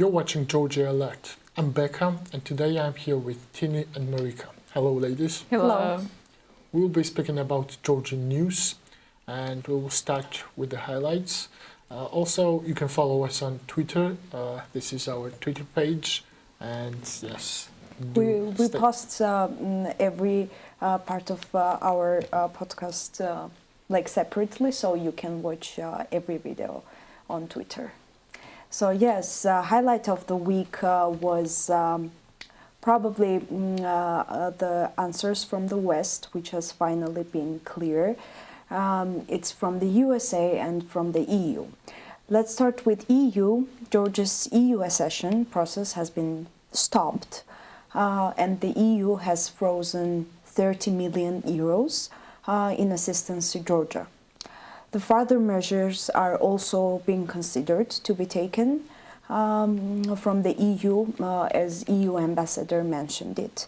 You're watching Georgia Alert. I'm Becca, and today I'm here with Tini and Marika. Hello, ladies. Hello. We'll be speaking about Georgian news, and we'll start with the highlights. Also, you can follow us on Twitter. This is our Twitter page, and yes, We post every part of our podcast like separately, so you can watch every video on Twitter. So yes, highlight of the week was probably the answers from the West, which has finally been clear. It's from the USA and from the EU. Let's start with EU. Georgia's EU accession process has been stopped, and the EU has frozen 30 million euros in assistance to Georgia. The further measures are also being considered to be taken from the EU, as EU ambassador mentioned it.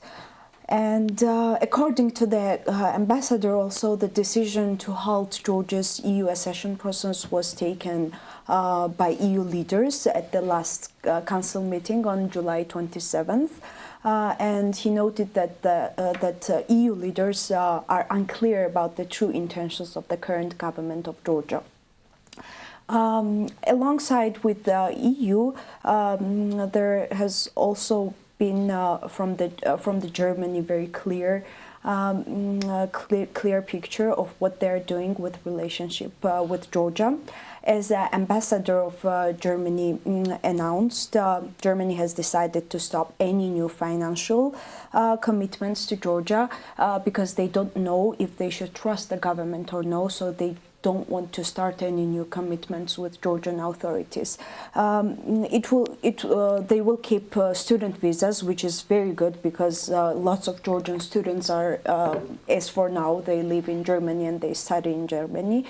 And according to the ambassador, also the decision to halt Georgia's EU accession process was taken by EU leaders at the last council meeting on July 27th. And he noted that EU leaders are unclear about the true intentions of the current government of Georgia. Alongside with the EU, there has also been from the Germany very clear picture of what they're doing with relationship with Georgia. As ambassador of Germany announced, Germany has decided to stop any new financial commitments to Georgia because they don't know if they should trust the government or no, so they don't want to start any new commitments with Georgian authorities. They will keep student visas, which is very good because lots of Georgian students are, as for now, they live in Germany and they study in Germany.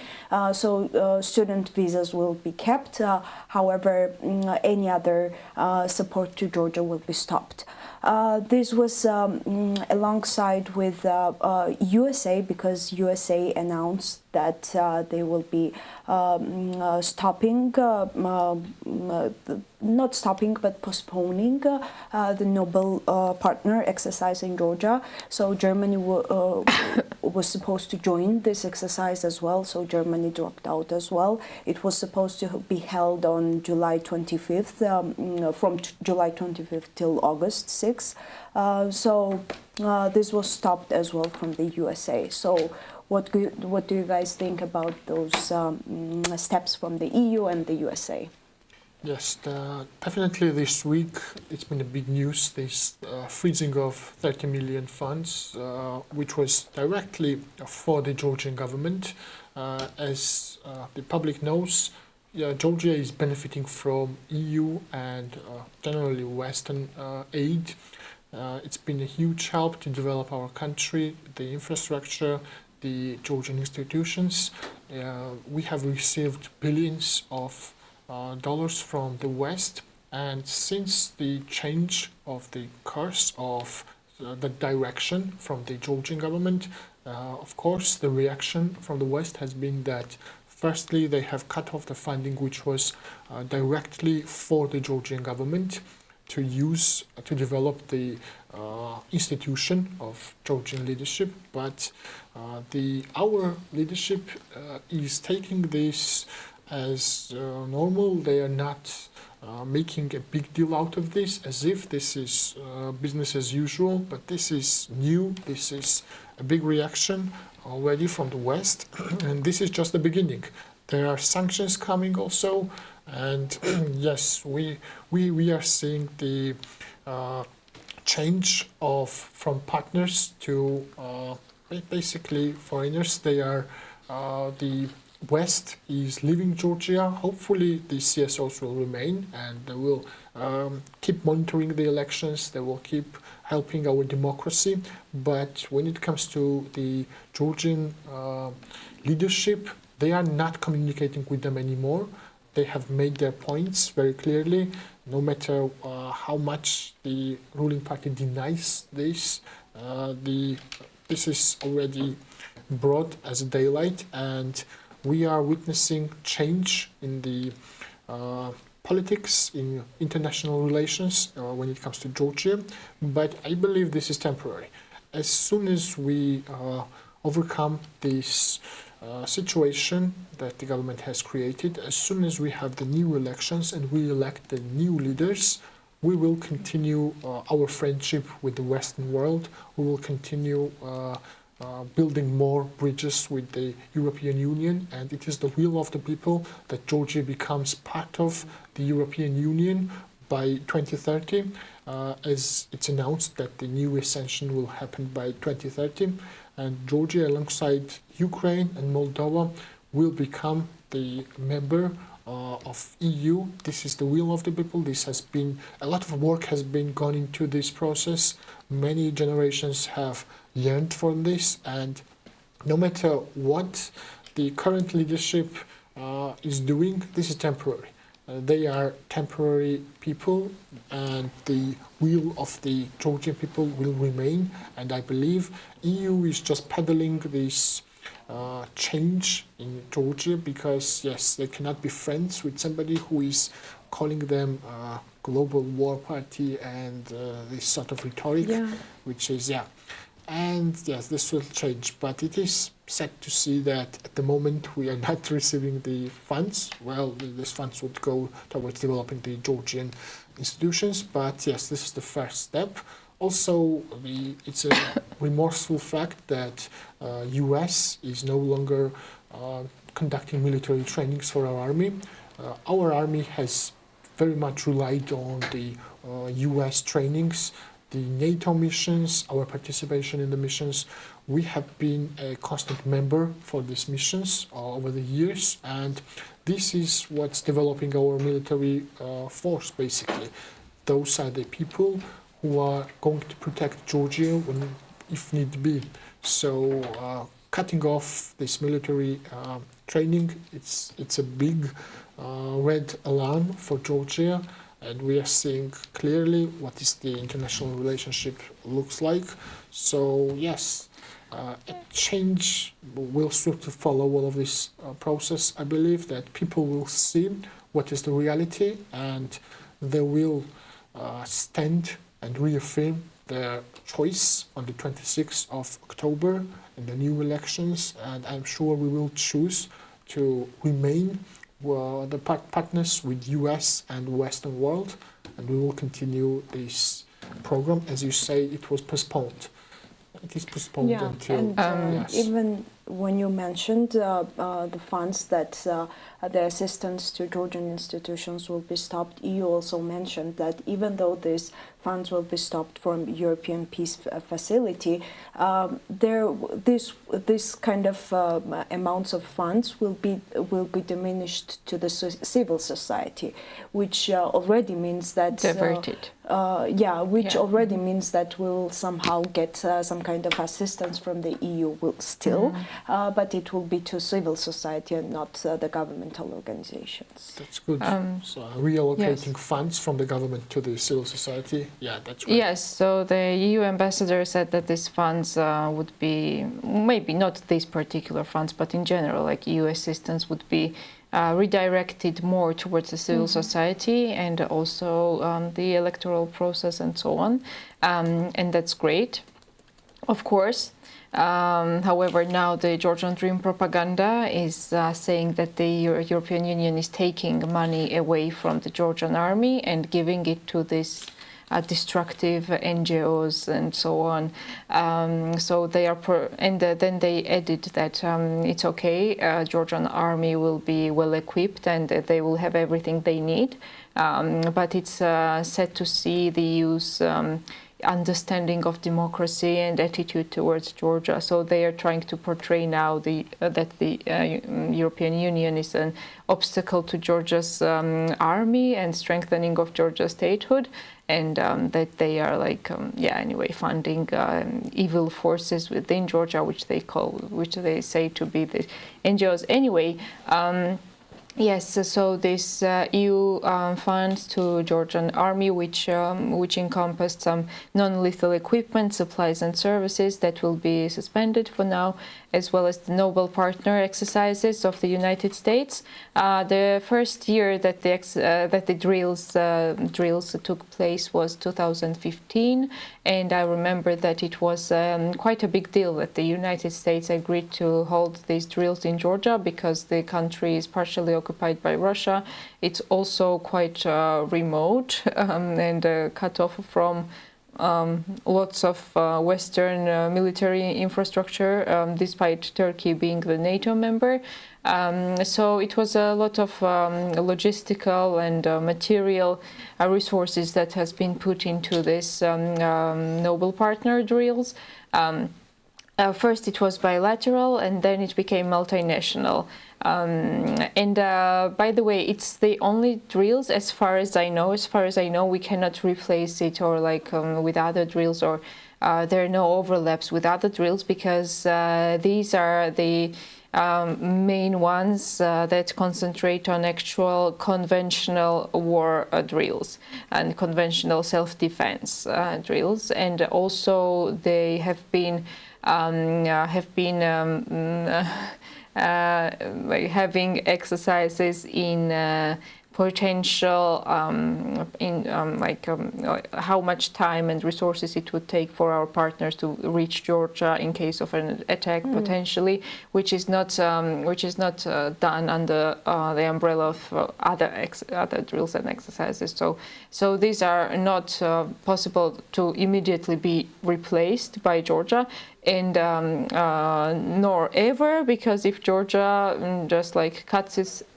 So student visas will be kept. However, any other support to Georgia will be stopped. This was alongside with USA, because USA announced that they will be not stopping, but postponing the Nobel partner exercise in Georgia. So Germany was supposed to join this exercise as well, so Germany dropped out as well. It was supposed to be held on July 25th, from July 25th till August 6th. So this was stopped as well from the USA. So what do you guys think about those steps from the EU and the USA? Yes, definitely this week it's been a big news, this freezing of 30 million funds, which was directly for the Georgian government. As the public knows, Georgia is benefiting from EU and generally Western aid. It's been a huge help to develop our country, the infrastructure, the Georgian institutions. We have received billions of dollars from the West, and since the change of the course of the direction from the Georgian government, of course the reaction from the West has been that firstly they have cut off the funding which was directly for the Georgian government to use to develop the institution of Georgian leadership, but our leadership is taking this as normal. They are not making a big deal out of this, as if this is business as usual, but this is new. This is a big reaction already from the West, and this is just the beginning. There are sanctions coming also, and yes, we are seeing the change from partners to basically foreigners. They are the West is leaving Georgia. Hopefully the CSOs will remain, and they will keep monitoring the elections. They will keep helping our democracy. But when it comes to the Georgian leadership, they are not communicating with them anymore. They have made their points very clearly. No matter how much the ruling party denies this, this is already brought as a daylight, and we are witnessing change in the politics, in international relations when it comes to Georgia, but I believe this is temporary. As soon as we overcome this situation that the government has created, as soon as we have the new elections and we elect the new leaders, we will continue our friendship with the Western world. We will continue building more bridges with the European Union, and it is the will of the people that Georgia becomes part of the European Union by 2030, as it's announced that the new accession will happen by 2030, and Georgia, alongside Ukraine and Moldova, will become the member of EU. This is the will of the people. This has been a lot of work has been gone into this process. Many generations have yearned for this, and no matter what the current leadership is doing, this is temporary. They are temporary people, and the will of the Georgian people will remain. And I believe EU is just peddling this change in Georgia, because yes, they cannot be friends with somebody who is calling them a global war party and this sort of rhetoric, which is and yes, this will change, but it is sad to see that at the moment we are not receiving the funds. Well, these funds would go towards developing the Georgian institutions, but yes, this is the first step. Also, it's a remorseful fact that US is no longer conducting military trainings for our army. Our army has very much relied on the US trainings, the NATO missions, our participation in the missions. We have been a constant member for these missions over the years, and this is what's developing our military force, basically. Those are the people who are going to protect Georgia if need be. So cutting off this military training, it's a big red alarm for Georgia. And we are seeing clearly what is the international relationship looks like. So yes, a change will sort of follow all of this process. I believe that people will see what is the reality, and they will stand and reaffirm their choice on the 26th of October in the new elections. And I'm sure we will choose to remain the partners with US and Western world, and we will continue this program. As you say, it was postponed. It is postponed until and even when you mentioned the funds that the assistance to Georgian institutions will be stopped, you also mentioned that even though these funds will be stopped from European Peace Facility, this kind of amounts of funds will be diminished to the civil society, which already means that diverted. Already means that we'll somehow get some kind of assistance from the EU. Will still. But it will be to civil society and not the governmental organizations. That's good. So reallocating funds from the government to the civil society, that's right. Yes, so the EU ambassador said that these funds would be, maybe not these particular funds, but in general, like EU assistance would be redirected more towards the civil society and also the electoral process and so on. And that's great, of course. However, now the Georgian Dream propaganda is saying that the European Union is taking money away from the Georgian army and giving it to this destructive NGOs and so on. So they are, then they added that it's okay, Georgian army will be well equipped and they will have everything they need. But it's sad to see the EU's understanding of democracy and attitude towards Georgia. So they are trying to portray now that the European Union is an obstacle to Georgia's army and strengthening of Georgia's statehood, and that they are funding evil forces within Georgia, which they say to be the NGOs. Anyway, Yes, so this EU funds to Georgian army, which encompassed some non-lethal equipment, supplies and services that will be suspended for now, as well as the Noble Partner exercises of the United States. The first year that the drills took place was 2015, and I remember that it was quite a big deal that the United States agreed to hold these drills in Georgia because the country is partially occupied by Russia. It's also quite remote and cut off from lots of Western military infrastructure, despite Turkey being the NATO member. So it was a lot of logistical and material resources that has been put into this Noble Partner drills. First it was bilateral and then it became multinational. By the way, it's the only drills as far as I know. As far as I know, we cannot replace it or with other drills, or there are no overlaps with other drills, because these are the main ones that concentrate on actual conventional war drills and conventional self-defense drills, and also they have been having exercises in potential how much time and resources it would take for our partners to reach Georgia in case of an attack potentially, which is not done under the umbrella of other drills and exercises. So these are not possible to immediately be replaced by Georgia, and nor ever, because if Georgia just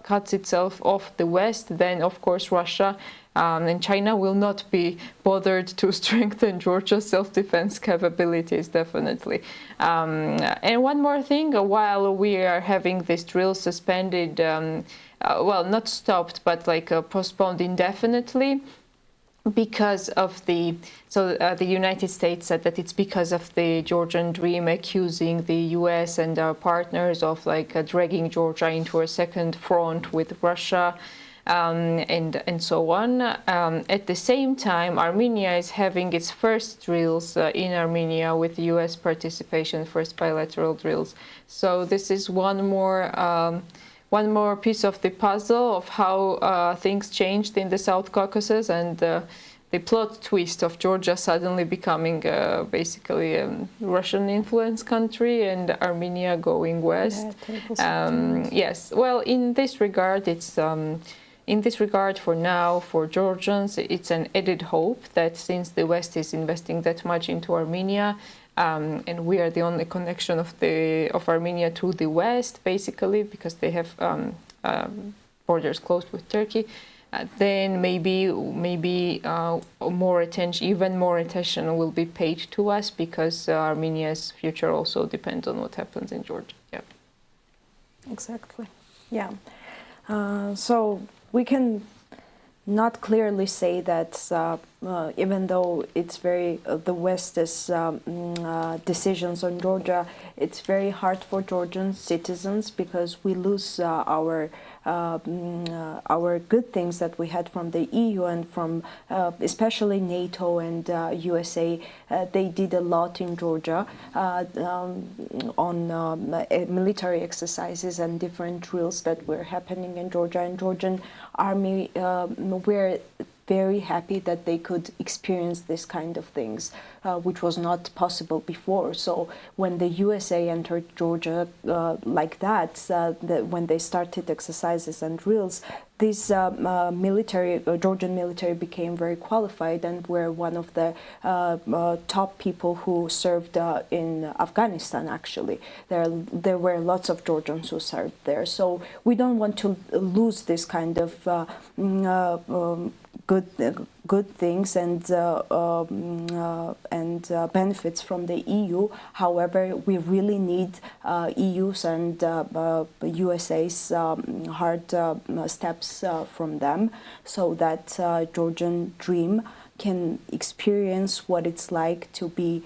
cuts itself off the West, then of course Russia and China will not be bothered to strengthen Georgia's self-defense capabilities, definitely. And one more thing, while we are having this drill suspended, well, not stopped, but postponed indefinitely, because of the United States said that it's because of the Georgian Dream, accusing the US and our partners of dragging Georgia into a second front with Russia, and so on. At the same time, Armenia is having its first drills in Armenia with US participation, first bilateral drills. So this is one more piece of the puzzle of how things changed in the South Caucasus, and the plot twist of Georgia suddenly becoming basically a Russian influence country and Armenia going west. Yes, well, in this regard, for now, for Georgians, it's an added hope that since the West is investing that much into Armenia, and we are the only connection of Armenia to the West, basically, because they have borders closed with Turkey, then maybe more attention, even more attention, will be paid to us, because Armenia's future also depends on what happens in Georgia. Yeah. Exactly. Yeah. So we can not clearly say that even though it's the West's decisions on Georgia, it's very hard for Georgian citizens, because we lose our good things that we had from the EU and from especially NATO and USA. They did a lot in Georgia on military exercises and different drills that were happening in Georgia. And Georgian army were very happy that they could experience this kind of things, which was not possible before. So when the USA entered Georgia like that, when they started exercises and drills, this Georgian military became very qualified and were one of the top people who served in Afghanistan, actually. There were lots of Georgians who served there. So we don't want to lose this kind of good things and benefits from the EU. However, we really need EU's and USA's hard steps from them, so that Georgian Dream can experience what it's like to be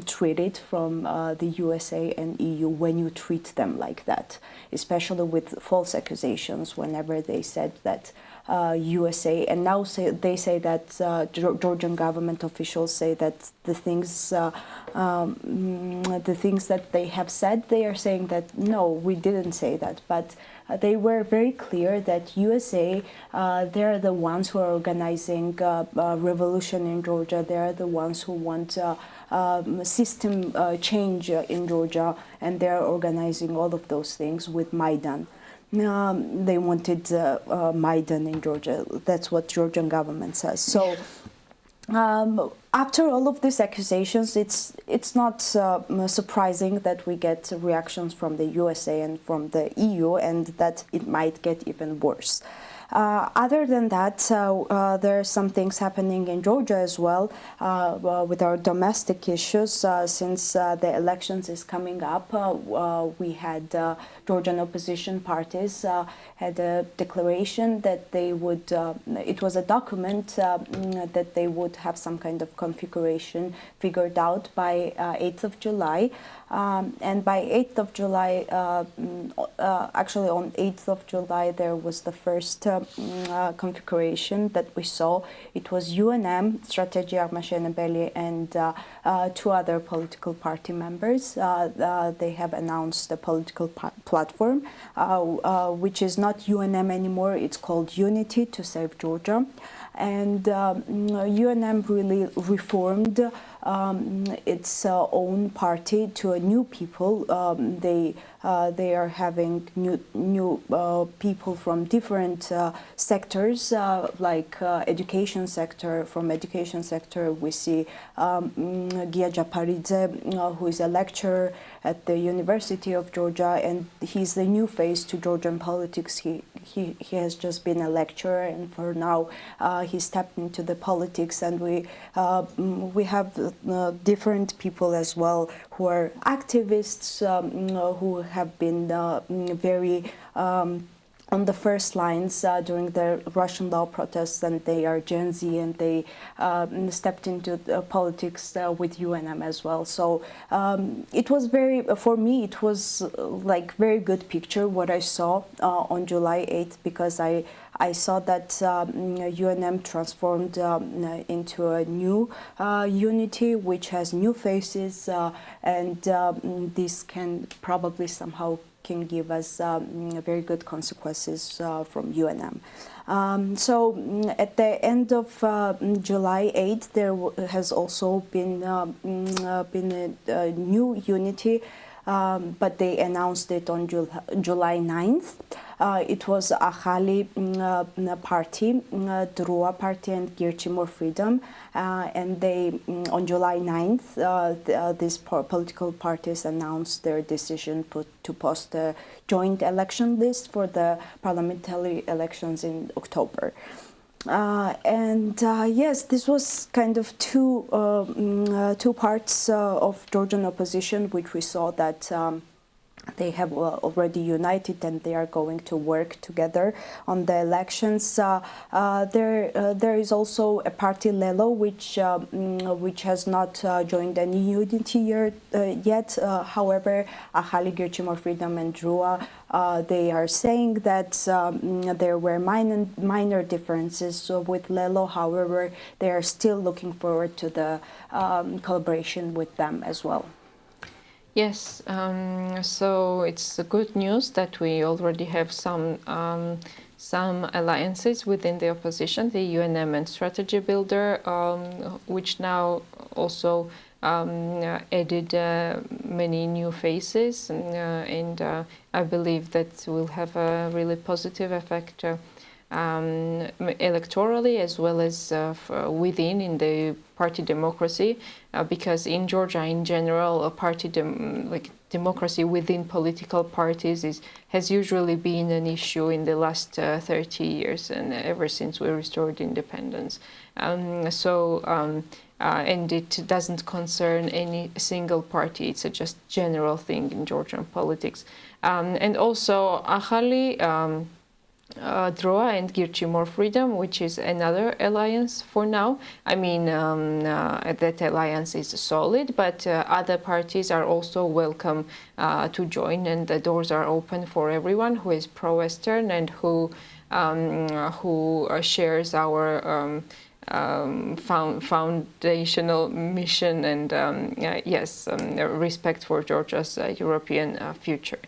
treated from the USA and EU when you treat them like that, especially with false accusations whenever they said that USA, and now they say that Georgian government officials say that the things that they have said, they are saying that no, we didn't say that, but they were very clear that USA, they're the ones who are organizing revolution in Georgia. They're the ones who want system change in Georgia, and they're organizing all of those things with Maidan. They wanted Maidan in Georgia. That's what Georgian government says. So after all of these accusations, it's not surprising that we get reactions from the USA and from the EU, and that it might get even worse. Other than that, there are some things happening in Georgia as well with our domestic issues. Since the elections is coming up, we had Georgian opposition parties had a declaration that they would, it was a document that they would have some kind of configuration figured out by 8th of July. And by 8th of July, actually on 8th of July, there was the first configuration that we saw. It was UNM, Strategy Armashenebeli, and two other political party members. They have announced a political platform, which is not UNM anymore. It's called Unity to Save Georgia. And UNM really reformed its own party to a new people. They are having new people from different sectors, like education sector. From education sector, we see Gia Japaridze, who is a lecturer at the University of Georgia, and he's the new face to Georgian politics. He has just been a lecturer, and for now he stepped into the politics. And we have different people as well who are activists, who have been very on the first lines during the Russian law protests, and they are Gen Z, and they stepped into politics with UNM as well. So it was for me, it was like very good picture what I saw on July 8th, because I saw that UNM transformed into a new unity, which has new faces, and this can probably somehow can give us very good consequences from UNM. So at the end of July 8th, there has also been a new unity, but they announced it on July 9th. It was Ahali party, Drua party, and Girchimor Freedom, and they on July 9th, these political parties announced their decision to post a joint election list for the parliamentary elections in October. Yes, this was kind of two parts of Georgian opposition, which we saw that they have already united and they are going to work together on the elections. There is also a party Lelo, which has not joined any unity yet. However, Ahali, Girchimor Freedom, and Drua, they are saying that there were minor differences with Lelo. However, they are still looking forward to the collaboration with them as well. Yes, so it's good news that we already have some alliances within the opposition, the UNM and Strategy Builder, which now also added many new faces, and I believe that will have a really positive effect electorally, as well as within in the party democracy, because in Georgia in general, a party democracy within political parties has usually been an issue in the last 30 years, and ever since we restored independence. And it doesn't concern any single party. It's a just general thing in Georgian politics. And also Ahali, DROA and Girchi More Freedom, which is another alliance for now. I mean, that alliance is solid, but other parties are also welcome to join, and the doors are open for everyone who is pro-Western and who shares our foundational mission and respect for Georgia's European future.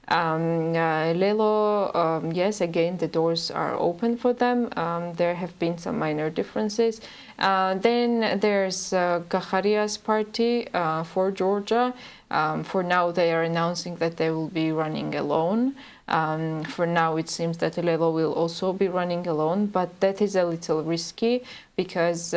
Lelo, yes, again, the doors are open for them. There have been some minor differences. Then there's Gacharia's party for Georgia. For now, they are announcing that they will be running alone. For now, it seems that Lelo will also be running alone, but that is a little risky because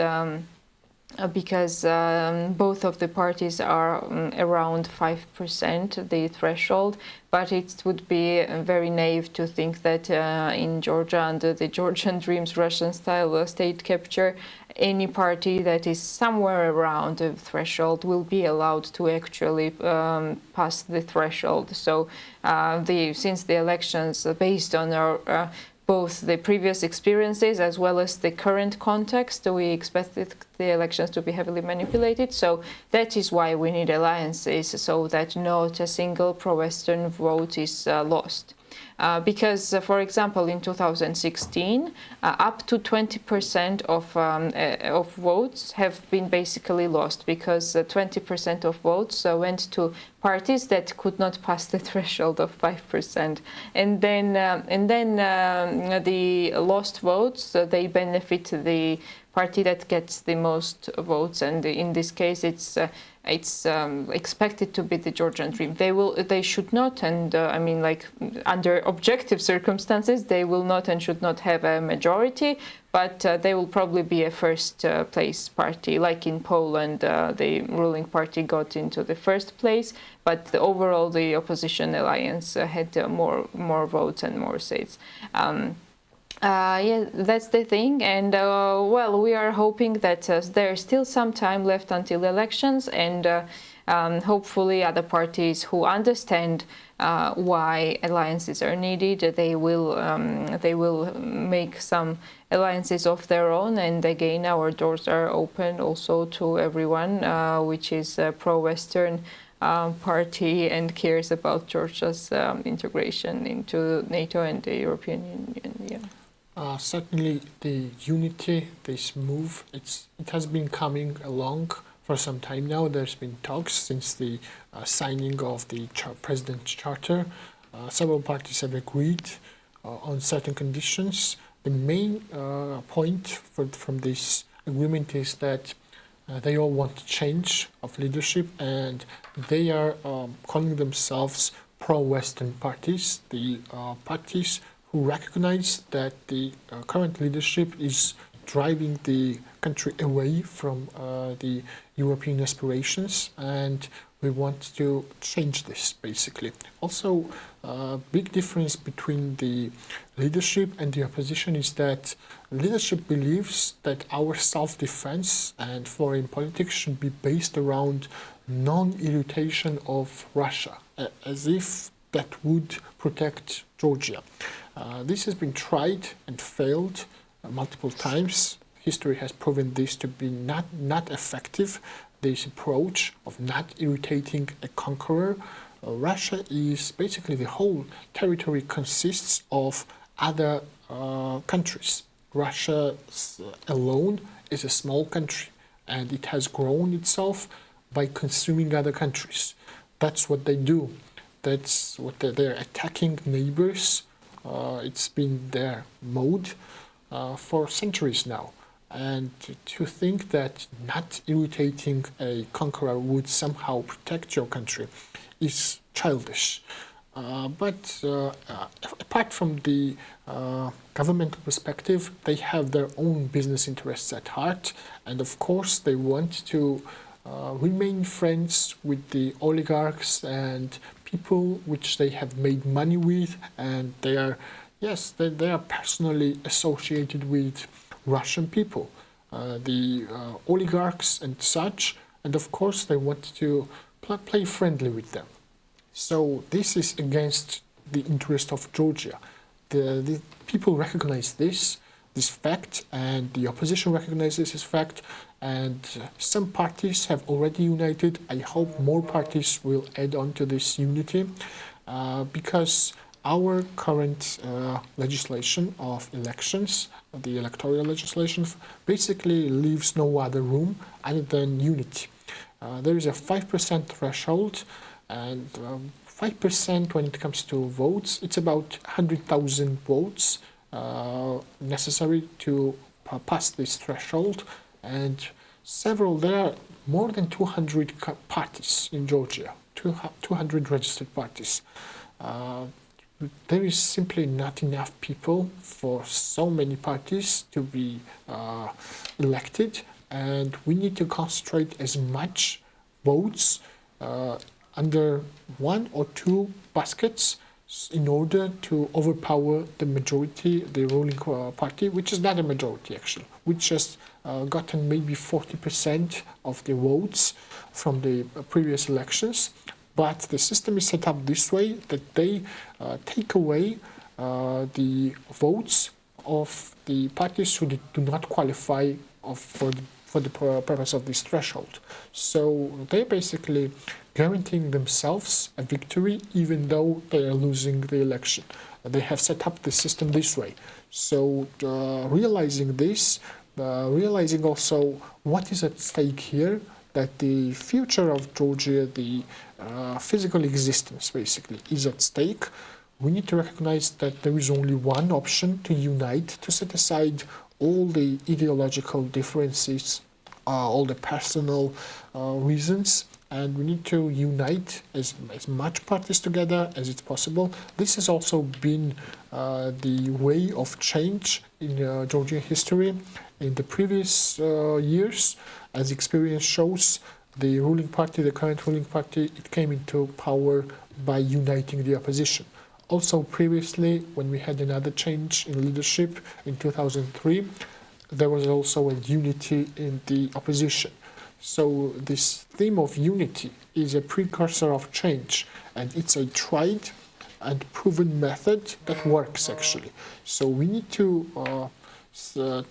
both of the parties are around 5%, the threshold, but it would be very naive to think that in Georgia, under the Georgian Dreams Russian-style state capture, any party that is somewhere around the threshold will be allowed to actually pass the threshold. So since the elections are based on our both the previous experiences as well as the current context, we expected the elections to be heavily manipulated. So that is why we need alliances, so that not a single pro-Western vote is lost. Because, for example, in 2016, up to 20% of votes have been basically lost, because 20% of votes went to parties that could not pass the threshold of 5%, and then the lost votes they benefit the party that gets the most votes, and in this case, it's expected to be the Georgian Dream. They should not, and I mean, like, under objective circumstances, they will not and should not have a majority, but they will probably be a first place party. Like in Poland, the ruling party got into the first place, but overall the opposition alliance had more votes and more seats. Yeah, that's the thing, and well, we are hoping that there's still some time left until elections, and hopefully other parties who understand why alliances are needed, they will make some alliances of their own. And again, our doors are open also to everyone which is a pro-Western party and cares about Georgia's integration into NATO and the European Union. Yeah. Certainly, the unity, this move, it has been coming along for some time now. There's been talks since the signing of the President's Charter. Several parties have agreed on certain conditions. The main point from this agreement is that they all want change of leadership, and they are calling themselves pro-Western parties, the parties who recognize that the current leadership is driving the country away from the European aspirations, and we want to change this, basically. Also, a big difference between the leadership and the opposition is that leadership believes that our self-defense and foreign politics should be based around non-irritation of Russia, as if that would protect Georgia. This has been tried and failed multiple times. History has proven this to be not effective, this approach of not irritating a conqueror. Russia is basically, the whole territory consists of other countries. Russia alone is a small country, and it has grown itself by consuming other countries. That's what they do. That's what they're attacking neighbors. It's been their mode for centuries now. And to think that not irritating a conqueror would somehow protect your country is childish. But apart from the governmental perspective, they have their own business interests at heart. And of course, they want to remain friends with the oligarchs and people which they have made money with, and they are personally associated with Russian people, the oligarchs and such, and of course they want to play friendly with them. So this is against the interest of Georgia. the people recognize this fact, and the opposition recognizes this fact, and some parties have already united. I hope more parties will add on to this unity, because our current legislation of elections, the electoral legislation, basically leaves no other room other than unity. There is a 5% threshold, and 5% when it comes to votes, it's about 100,000 votes necessary to pass this threshold, and there are more than 200 parties in Georgia, 200 registered parties. There is simply not enough people for so many parties to be elected, and we need to concentrate as much votes under one or two baskets in order to overpower the majority, the ruling party, which is not a majority actually, which has gotten maybe 40% of the votes from the previous elections. But the system is set up this way that they take away the votes of the parties who do not qualify for the purpose of this threshold. So they're basically guaranteeing themselves a victory even though they are losing the election. They have set up the system this way. So realizing this, realizing also what is at stake here, that the future of Georgia, the physical existence basically, is at stake, we need to recognize that there is only one option to unite, to set aside all the ideological differences, all the personal reasons, and we need to unite as much parties together as it's possible. This has also been the way of change in Georgian history. In the previous years, as experience shows, the ruling party, the current ruling party, it came into power by uniting the opposition. Also previously, when we had another change in leadership in 2003, there was also a unity in the opposition. So this theme of unity is a precursor of change, and it's a tried and proven method that works actually. So we need to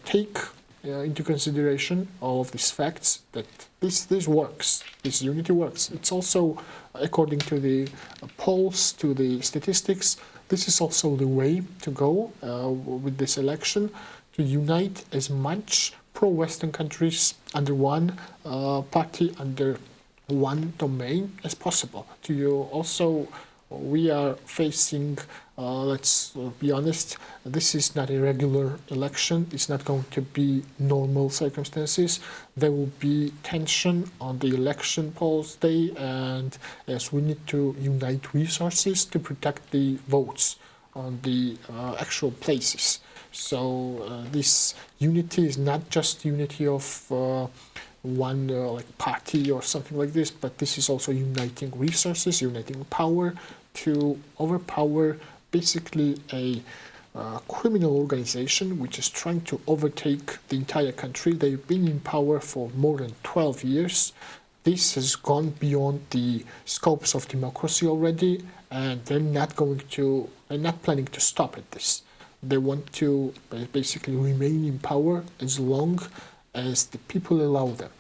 take into consideration all of these facts that this works, this unity works. It's also, according to the polls, to the statistics, this is also the way to go with this election, to unite as much pro-Western countries under one party, under one domain as possible. We are facing, let's be honest, this is not a regular election. It's not going to be normal circumstances. There will be tension on the election polls day, and yes, we need to unite resources to protect the votes on the actual places. So this unity is not just unity of one like party or something like this, but this is also uniting resources, uniting power to overpower basically a criminal organization which is trying to overtake the entire country. They've been in power for more than 12 years. This has gone beyond the scopes of democracy already, and they're not planning to stop at this. They want to basically remain in power as long as the people allow them.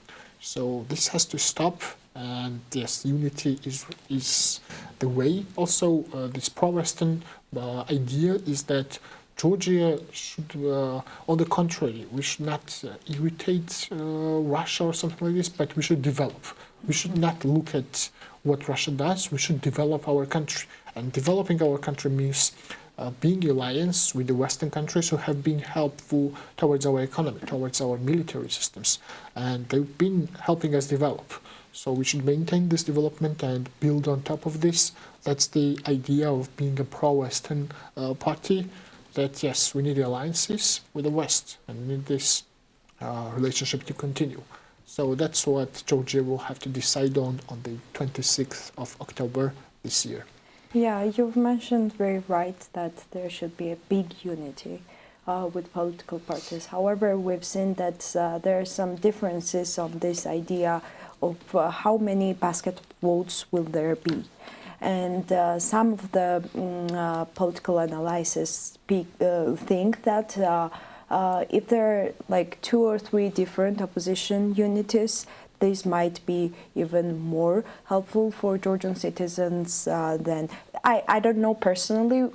So this has to stop, and yes, unity is the way. Also, this pro-Western idea is that Georgia should, on the contrary, we should not irritate Russia or something like this, but we should develop. We should not look at what Russia does, we should develop our country. And developing our country means being in alliance with the Western countries who have been helpful towards our economy, towards our military systems, and they've been helping us develop. So we should maintain this development and build on top of this. That's the idea of being a pro-Western party, that yes, we need alliances with the West, and we need this relationship to continue. So that's what Georgia will have to decide on the 26th of October this year. Yeah, you've mentioned very right that there should be a big unity with political parties. However, we've seen that there are some differences on this idea of how many basket votes will there be. and some of the political analysts think that if there are like 2 or 3 different opposition unities, this might be even more helpful for Georgian citizens than I don't know personally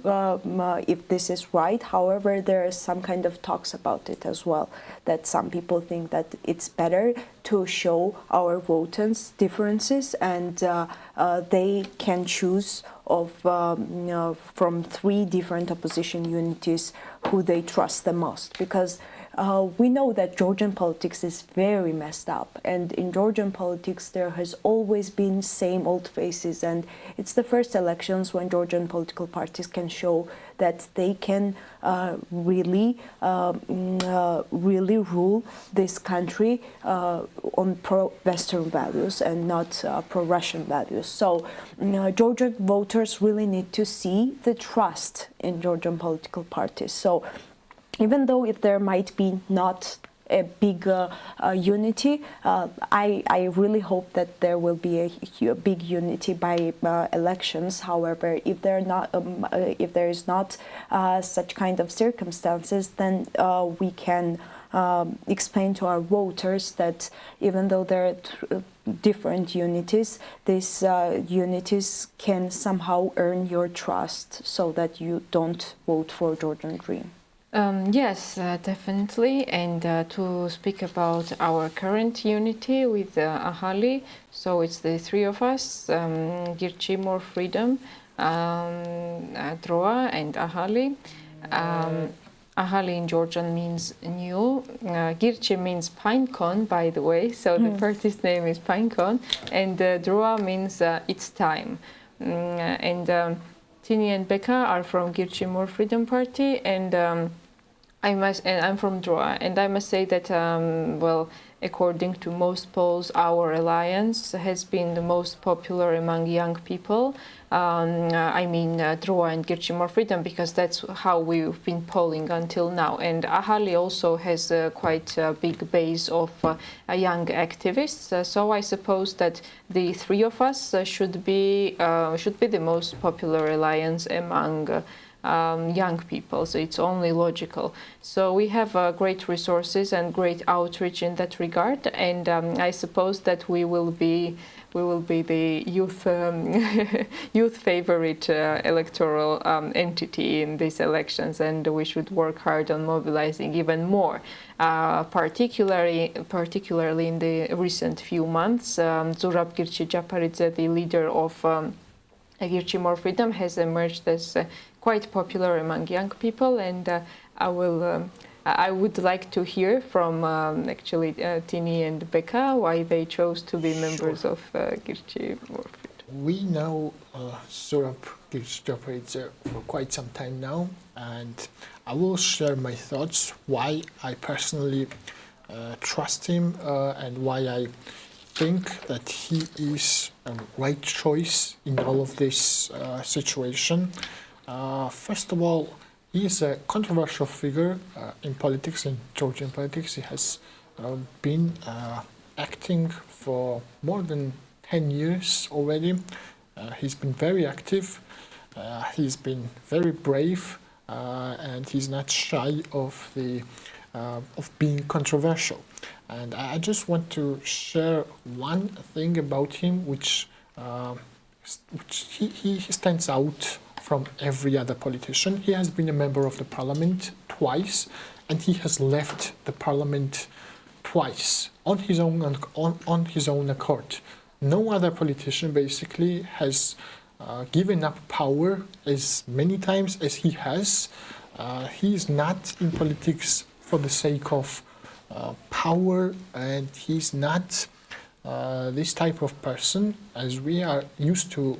if this is right. However, there is some kind of talks about it as well, that some people think that it's better to show our voters differences, and they can choose of from 3 different opposition unities who they trust the most, because we know that Georgian politics is very messed up, and in Georgian politics there has always been same old faces, and it's the first elections when Georgian political parties can show that they can really rule this country on pro-Western values and not pro-Russian values. So Georgian voters really need to see the trust in Georgian political parties. So even though if there might be not a big unity, I really hope that there will be a big unity by elections. However, if there is not such kind of circumstances, then we can explain to our voters that even though there are different unities, these unities can somehow earn your trust, so that you don't vote for Georgian Dream. Yes, definitely. And to speak about our current unity with Ahali, so it's the 3 of us, Girchi, More Freedom, Droa, and Ahali. Ahali in Georgian means new. Girchi means pine cone, by the way, so the party's name is Pine Cone. And Droa means it's time. And Tini and Becca are from Girchi More Freedom Party, and I'm from Droa, and I must say that, well, according to most polls, our alliance has been the most popular among young people. I mean, Droa and Girchi More Freedom, because that's how we've been polling until now. And Ahali also has quite a big base of young activists. So I suppose that the 3 of us should be the most popular alliance among young people, so it's only logical. So we have great resources and great outreach in that regard, and I suppose that we will be the youth favorite electoral entity in these elections, and we should work hard on mobilizing even more. Particularly in the recent few months, Zurab Girchi-Japaridze, the leader of Girchi More Freedom, has emerged as quite popular among young people, and I would like to hear from actually Tini and Becca why they chose to be members of Girchi More Freedom. We know Zurab Girchi-Japaridze for quite some time now, and I will share my thoughts why I personally trust him and why I think that he is a right choice in all of this situation. First of all, he is a controversial figure in politics, in Georgian politics. He has been acting for more than 10 years already. He's been very active, he's been very brave, and he's not shy of being controversial. And I just want to share one thing about him which he stands out from every other politician. He has been a member of the parliament twice, and he has left the parliament twice on his own accord. No other politician basically has given up power as many times as he has. He is not in politics for the sake of power, and he's not this type of person, as we are used to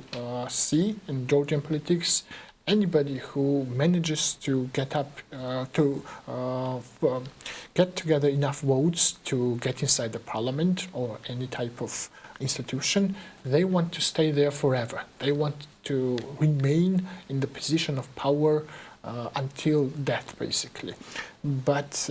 see in Georgian politics. Anybody who manages to get together enough votes to get inside the parliament or any type of institution, they want to stay there forever. They want to remain in the position of power until death, basically. But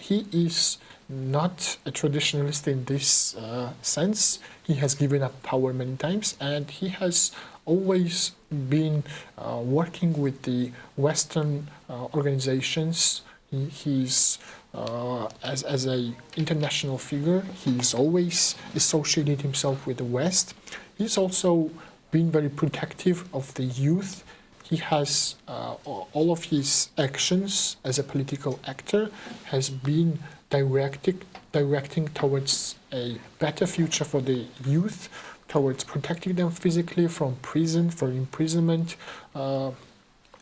he is not a traditionalist in this sense. He has given up power many times, and he has always been working with the Western organizations. He's as a international figure, he's always associated himself with the West. He's also been very protective of the youth. He has all of his actions as a political actor has been directing towards a better future for the youth, towards protecting them physically from prison, from imprisonment,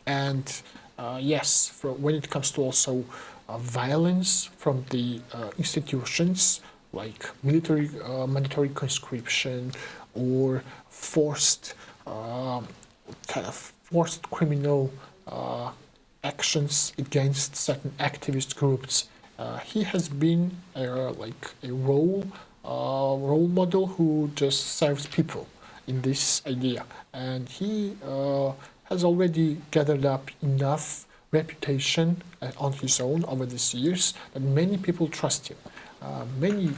and yes, when it comes to also violence from the institutions like military mandatory conscription or forced forced criminal actions against certain activist groups. He has been like a role model who just serves people in this idea, and he has already gathered up enough reputation on his own over these years that many people trust him. Many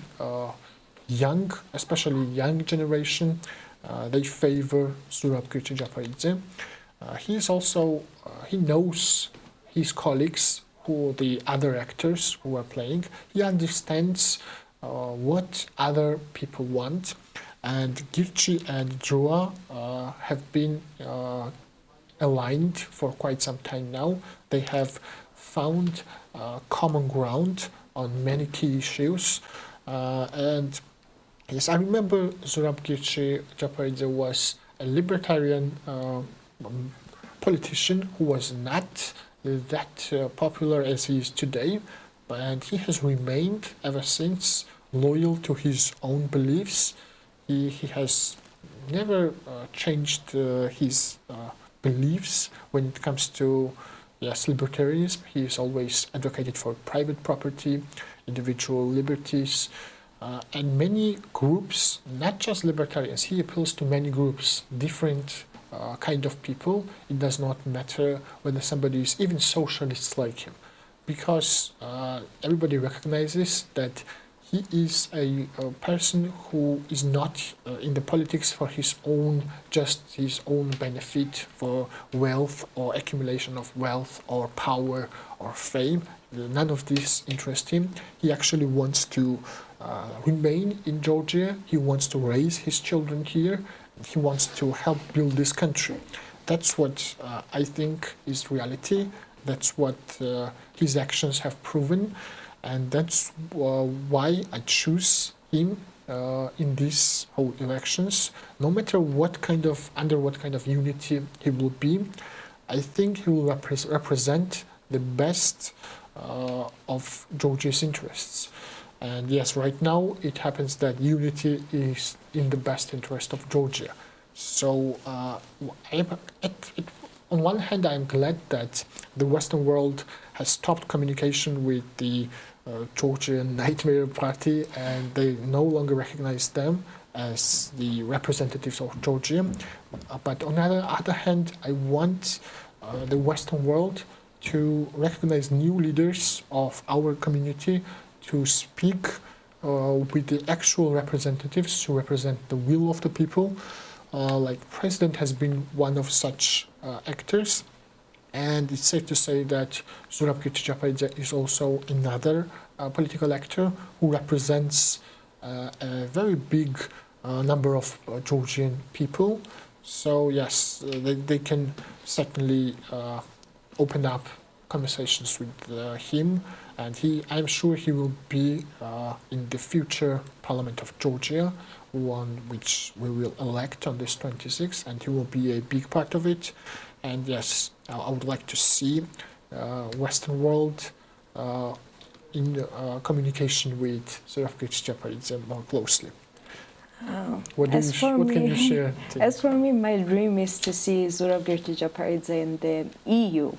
young, especially young generation, they favor Zurab Gürcü-Japaridze. He's also, he knows his colleagues, who are the other actors who are playing. He understands what other people want, and Gürcü and Joa have been aligned for quite some time now. They have found common ground on many key issues, and yes, I remember Zurab Gürcü-Japaridze was a libertarian politician who was not that popular as he is today, and he has remained ever since loyal to his own beliefs. He has never changed his beliefs when it comes to libertarianism. He has always advocated for private property, individual liberties, and many groups, not just libertarians. He appeals to many groups, different kind of people. It does not matter whether somebody is even socialists like him, because everybody recognizes that he is a person who is not in the politics for his own benefit, for wealth or accumulation of wealth or power or fame. None of this interests him. He actually wants to remain in Georgia. He wants to raise his children here. He wants to help build this country. That's what I think is reality. That's what his actions have proven. And that's why I choose him in these whole elections. No matter under what kind of unity he will be, I think he will represent the best of Georgia's interests. And yes, right now it happens that unity is in the best interest of Georgia. So on one hand, I'm glad that the Western world has stopped communication with the Georgian Nightmare Party, and they no longer recognize them as the representatives of Georgia. But on the other hand, I want the Western world to recognize new leaders of our community, to speak with the actual representatives who represent the will of the people. Like President has been one of such actors. And it's safe to say that Zurab Gürcü-Japaridze is also another political actor who represents a very big number of Georgian people. So yes, they can certainly open up conversations with him, and I'm sure he will be in the future Parliament of Georgia, one which we will elect on this 26th, and he will be a big part of it. And yes, I would like to see Western world in communication with Zurab Gürcü-Japaridze more closely. What can you share? As for me, my dream is to see Zurab Gürcü-Japaridze in the EU,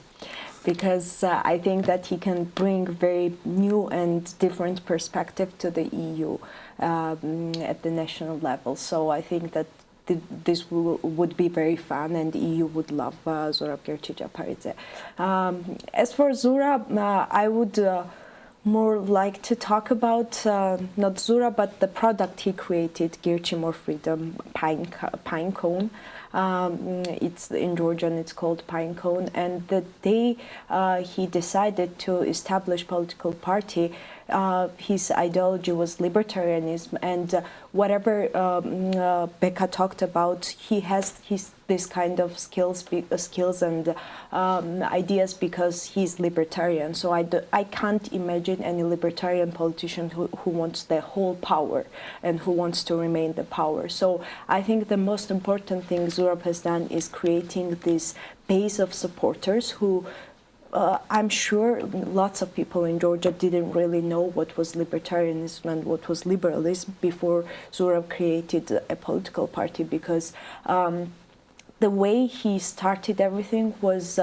because I think that he can bring very new and different perspective to the EU at the national level. So I think that this would be very fun, and the EU would love Zurab Gürcü-Japaridze. As for Zurab, I would more like to talk about not Zurab, but the product he created, Gürcü More Freedom Pine Cone. It's in Georgian. It's called Pine Cone. And the day he decided to establish political party, his ideology was libertarianism, and whatever Becca talked about, he has this kind of skills and ideas because he's libertarian. So I can't imagine any libertarian politician who wants the whole power and who wants to remain the power. So I think the most important thing Zurab has done is creating this base of supporters who I'm sure lots of people in Georgia didn't really know what was libertarianism and what was liberalism before Zurab created a political party, because the way he started everything was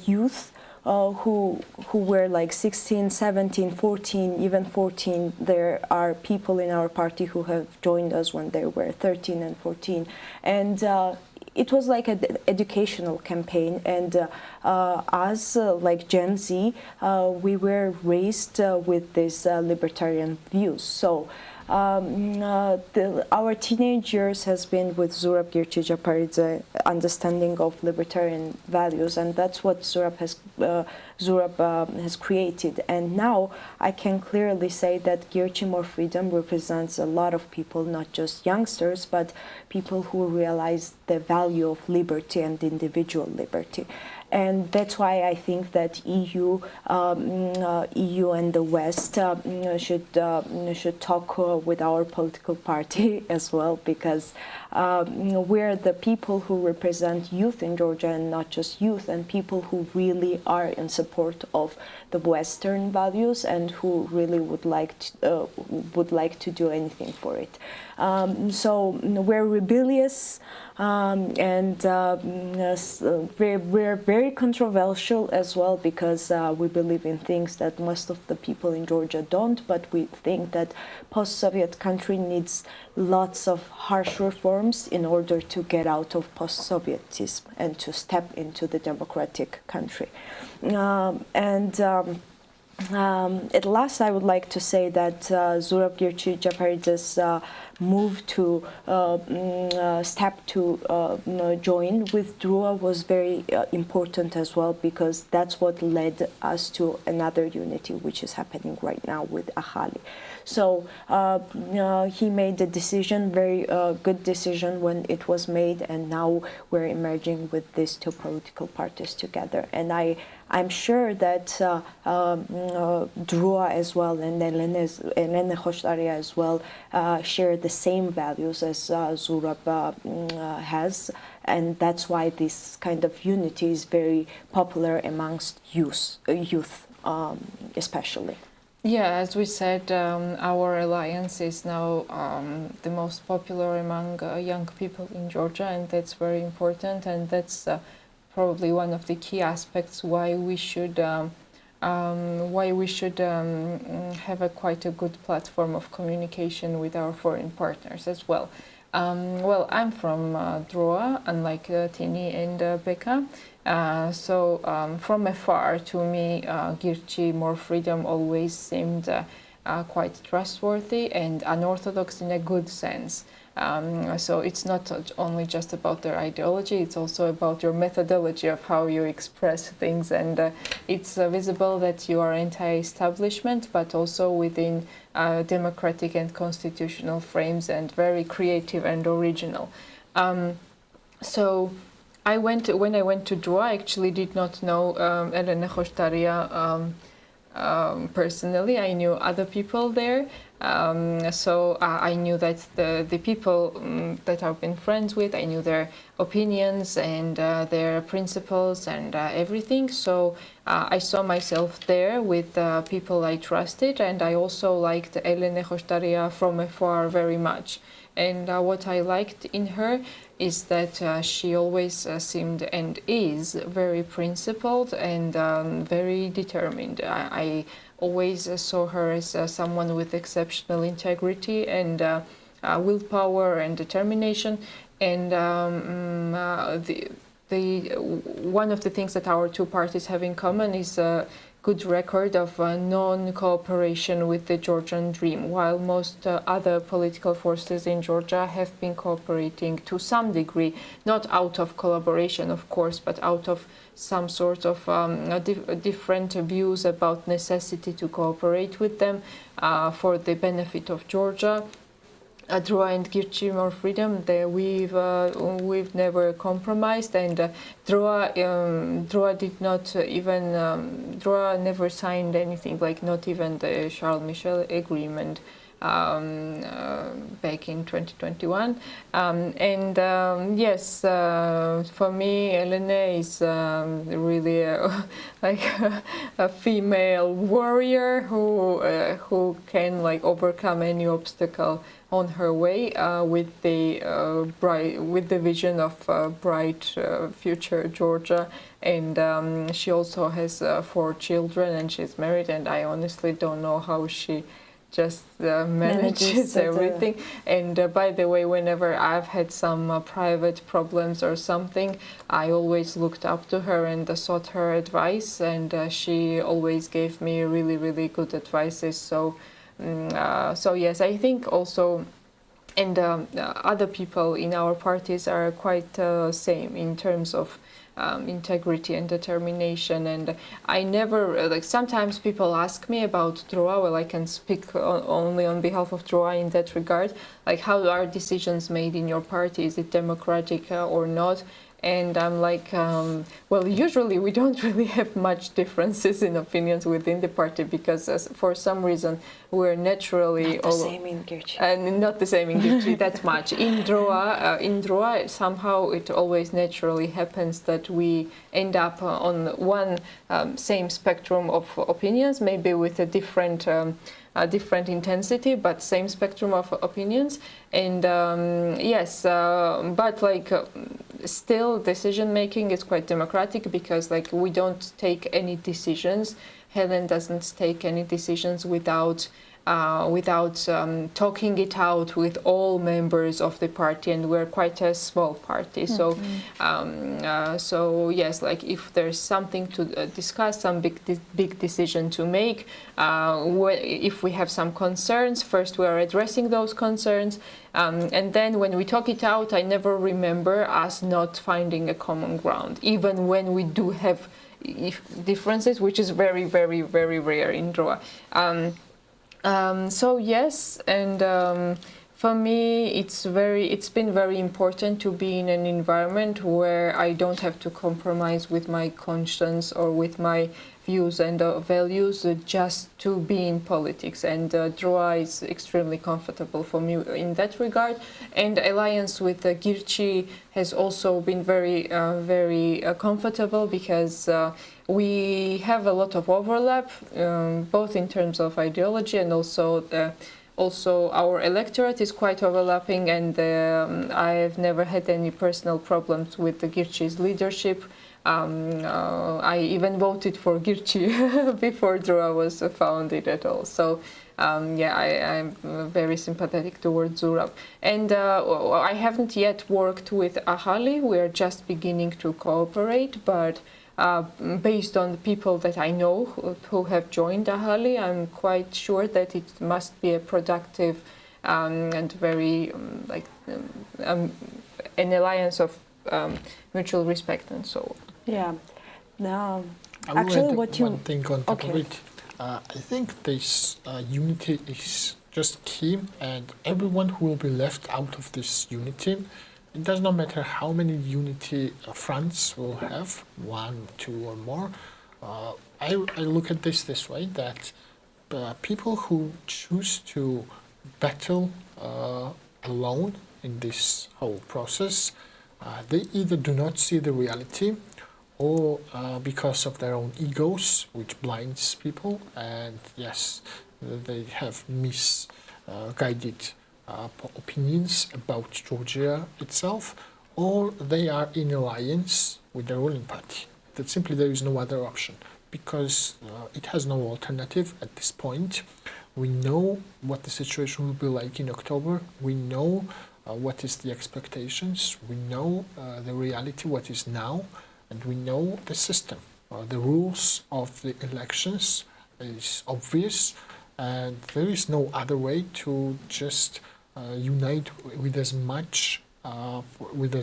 youth who were like 16, 17, 14, even 14. There are people in our party who have joined us when they were 13 and 14. And it was like an educational campaign, and us, like Gen Z, we were raised with these libertarian views. So our teenage years has been with Zurab Girchi-Japaridze understanding of libertarian values, and that's what Zurab has created. And now I can clearly say that Girchi More Freedom represents a lot of people, not just youngsters, but people who realize the value of liberty and individual liberty. And that's why I think that EU and the West should talk with our political party as well, because we're the people who represent youth in Georgia, and not just youth, and people who really are in support of the Western values and who really would like to do anything for it. So we're rebellious, and we're very controversial as well, because we believe in things that most of the people in Georgia don't, but we think that post-Soviet country needs lots of harsh reforms in order to get out of post-Sovietism and to step into the democratic country. At last, I would like to say that Zurab Girchi-Japaridze's move to step to join with DRUA was very important as well, because that's what led us to another unity, which is happening right now with Ahali. So he made the decision, very good decision when it was made, and now we're emerging with these two political parties together. And I'm sure that DRUA as well and Elene Khoshtaria as well share the same values as Zurab has, and that's why this kind of unity is very popular amongst youth especially. Yeah, as we said, our alliance is now the most popular among young people in Georgia, and that's very important, and that's probably one of the key aspects why we should have quite a good platform of communication with our foreign partners as well. Well, I'm from DRUA, unlike Tini and Becca. So from afar, to me, Girchi More Freedom always seemed quite trustworthy and unorthodox in a good sense. So it's not only just about their ideology, it's also about your methodology of how you express things, and it's visible that you are anti-establishment, but also within democratic and constitutional frames, and very creative and original. So when I went to DRUA, I actually did not know Elene Khoshtaria personally. I knew other people there. So I knew that the people that I've been friends with, I knew their opinions and their principles and everything. So I saw myself there with people I trusted, and I also liked Elene Khoshtaria from afar very much. And what I liked in her is that she always seemed and is very principled and very determined. I always saw her as someone with exceptional integrity and willpower and determination. And one of the things that our two parties have in common is a good record of non-cooperation with the Georgian dream, while most other political forces in Georgia have been cooperating to some degree, not out of collaboration, of course, but out of some sort of different views about necessity to cooperate with them for the benefit of Georgia. Drua and Girchi more freedom. We've never compromised, and Drua did not even Drua never signed anything, like not even the Charles Michel agreement back in 2021. Yes, for me, Elena is really like a female warrior who can like overcome any obstacle on her way with the vision of bright future Georgia. And she also has 4 children, and she's married, and I honestly don't know how she just manages everything. And by the way, whenever I've had some private problems or something, I always looked up to her and sought her advice, and she always gave me really, really good advices. So yes, I think also, and other people in our parties are quite same in terms of integrity and determination. And I never, like, sometimes people ask me about Drua. Well, I can speak only on behalf of Drua in that regard. Like, how are decisions made in your party? Is it democratic or not? And I'm like, well, usually we don't really have much differences in opinions within the party, because for some reason we're naturally not the same in Girchi. And not the same in Girchi that much. In Drua, somehow it always naturally happens that we end up on one same spectrum of opinions, maybe with a different intensity, but same spectrum of opinions. And yes, but like still decision making is quite democratic, because like we don't take any decisions. Helen doesn't take any decisions without talking it out with all members of the party, and we're quite a small party. So so yes, like if there's something to discuss, some big decision to make, if we have some concerns, first we are addressing those concerns, and then when we talk it out, I never remember us not finding a common ground, even when we do have differences, which is very, very, very rare in Drua. So yes, and for me, it's been very important to be in an environment where I don't have to compromise with my conscience or with my views and values just to be in politics. And Drua is extremely comfortable for me in that regard. And alliance with Girchi has also been very, very comfortable, because we have a lot of overlap, both in terms of ideology, and also our electorate is quite overlapping, and I've never had any personal problems with the Girchi's leadership. I even voted for Girchi before Drua was founded at all. So yeah, I'm very sympathetic towards Zurab. And I haven't yet worked with Ahali. We're just beginning to cooperate, but based on the people that I know who have joined Ahali, I'm quite sure that it must be a productive and very an alliance of mutual respect and so on. Yeah. No. I will Actually, add what you one thing on top of it. I think this unity is just key, and everyone who will be left out of this unity, it does not matter how many unity fronts will have, 1, 2 or more. I look at this way, that people who choose to battle alone in this whole process, they either do not see the reality, or because of their own egos, which blinds people, and yes, they have misguided opinions about Georgia itself, or they are in alliance with the ruling party. That simply there is no other option, because it has no alternative at this point. We know what the situation will be like in October. We know what is the expectations, we know the reality, what is now, and we know the system. The rules of the elections is obvious, and there is no other way to just unite with as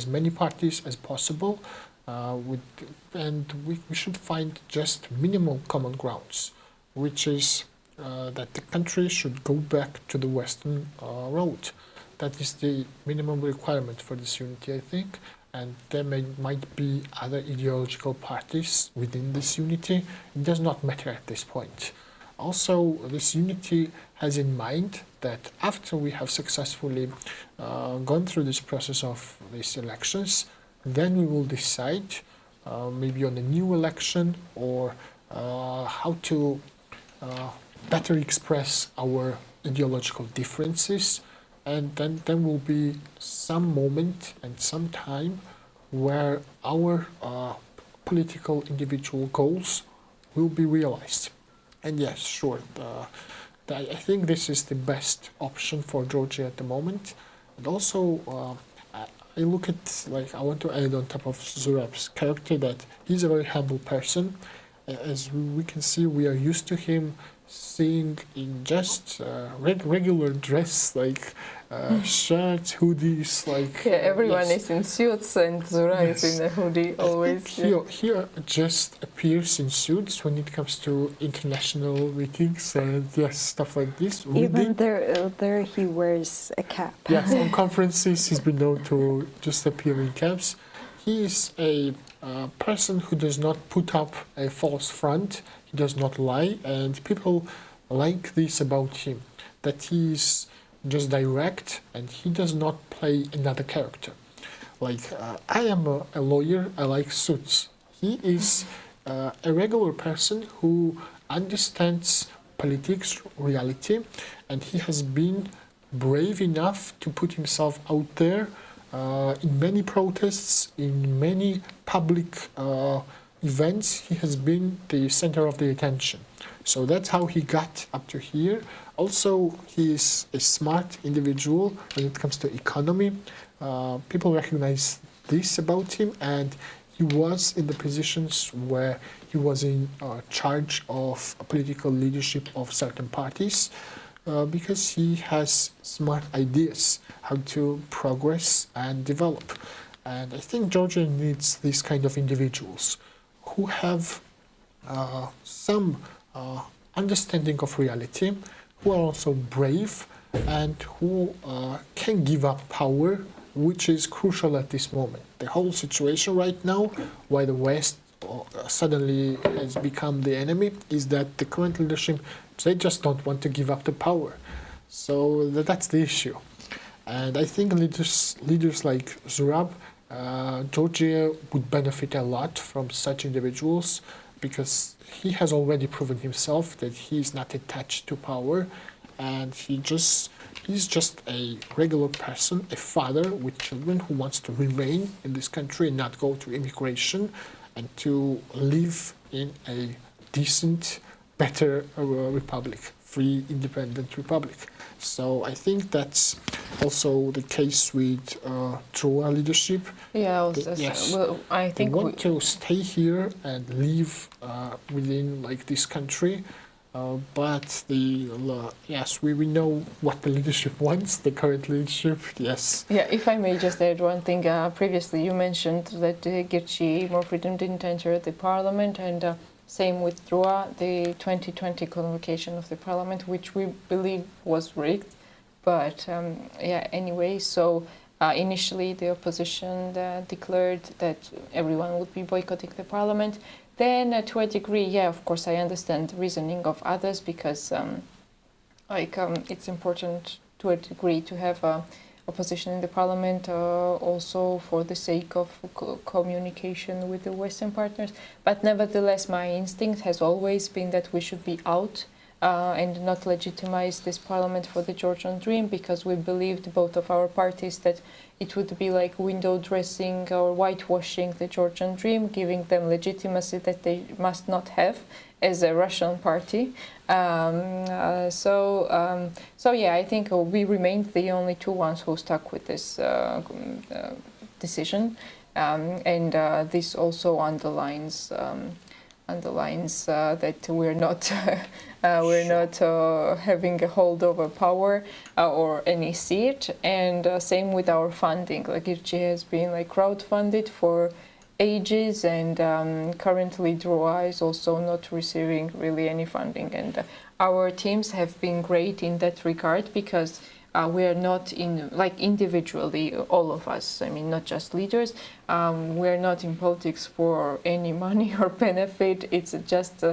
many parties as possible, and we should find just minimal common grounds, which is that the country should go back to the Western road. That is the minimum requirement for this unity, I think, and there might be other ideological parties within this unity. It does not matter at this point. Also, this unity has in mind that after we have successfully gone through this process of these elections, then we will decide maybe on a new election or how to better express our ideological differences, and then will be some moment and some time where our political individual goals will be realized. And yes, sure, I think this is the best option for Georgia at the moment. And also, I look at, like, I want to add on top of Zurab's character that he's a very humble person. As we can see, we are used to him seeing in just regular dress, like shirts, hoodies, like... Yeah, everyone is in suits and Zura is in a hoodie always. He just appears in suits when it comes to international meetings and stuff like this. Even there he wears a cap. Yes, on conferences he's been known to just appear in caps. He is a person who does not put up a false front. He does not lie, and people like this about him, that he is just direct and he does not play another character. Like, I am a lawyer, I like suits. He is a regular person who understands politics, reality, and he has been brave enough to put himself out there in many protests, in many public events. He has been the center of the attention. So that's how he got up to here. Also, he is a smart individual when it comes to economy. People recognize this about him, and he was in the positions where he was in charge of political leadership of certain parties because he has smart ideas how to progress and develop. And I think Georgia needs these kind of individuals who have some understanding of reality, who are also brave, and who can give up power, which is crucial at this moment. The whole situation right now, why the West suddenly has become the enemy, is that the current leadership, they just don't want to give up the power. So that's the issue. And I think leaders like Zurab, Georgia would benefit a lot from such individuals, because he has already proven himself that he is not attached to power, and he's just a regular person, a father with children who wants to remain in this country and not go to immigration, and to live in a decent, better republic, free, independent republic. So I think that's also the case with Troa leadership. Yeah, well, I think they want to stay here and live within this country, but we know what the leadership wants. The current leadership, yes. Yeah, if I may just add one thing. Previously, you mentioned that Girchi, More Freedom, didn't enter the parliament, and same with Troa, the 2020 convocation of the parliament, which we believe was rigged. But anyway, so initially the opposition declared that everyone would be boycotting the parliament. Then to a degree, of course, I understand the reasoning of others, because it's important to a degree to have opposition in the parliament, also for the sake of communication with the Western partners. But nevertheless, my instinct has always been that we should be out and not legitimize this parliament for the Georgian dream, because we believed, both of our parties, that it would be like window dressing or whitewashing the Georgian dream, giving them legitimacy that they must not have as a Russian party. So yeah, I think we remained the only two ones who stuck with this decision, and this also underlines that we're not having a holdover power or any seat, and same with our funding. Like IRCHI has been like crowdfunded for ages, and currently DROA is also not receiving really any funding, and our teams have been great in that regard, because we are not in, like, individually, all of us, I mean, not just leaders, we're not in politics for any money or benefit. It's just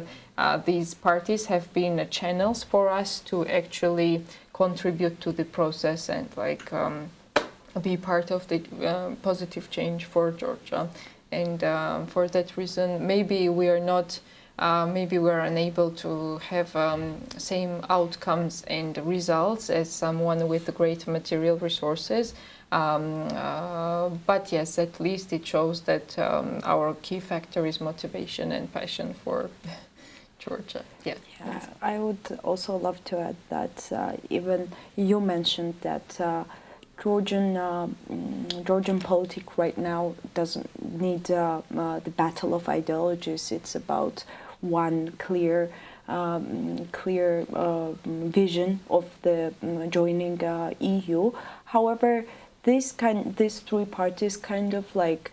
these parties have been channels for us to actually contribute to the process and like be part of the positive change for Georgia. And for that reason, maybe we are not, maybe we are unable to have same outcomes and results as someone with great material resources. But yes, at least it shows that our key factor is motivation and passion for Georgia. Yeah. I would also love to add that even you mentioned that Georgian politics right now doesn't need the battle of ideologies. It's about one clear vision of the joining EU. However, these three parties kind of like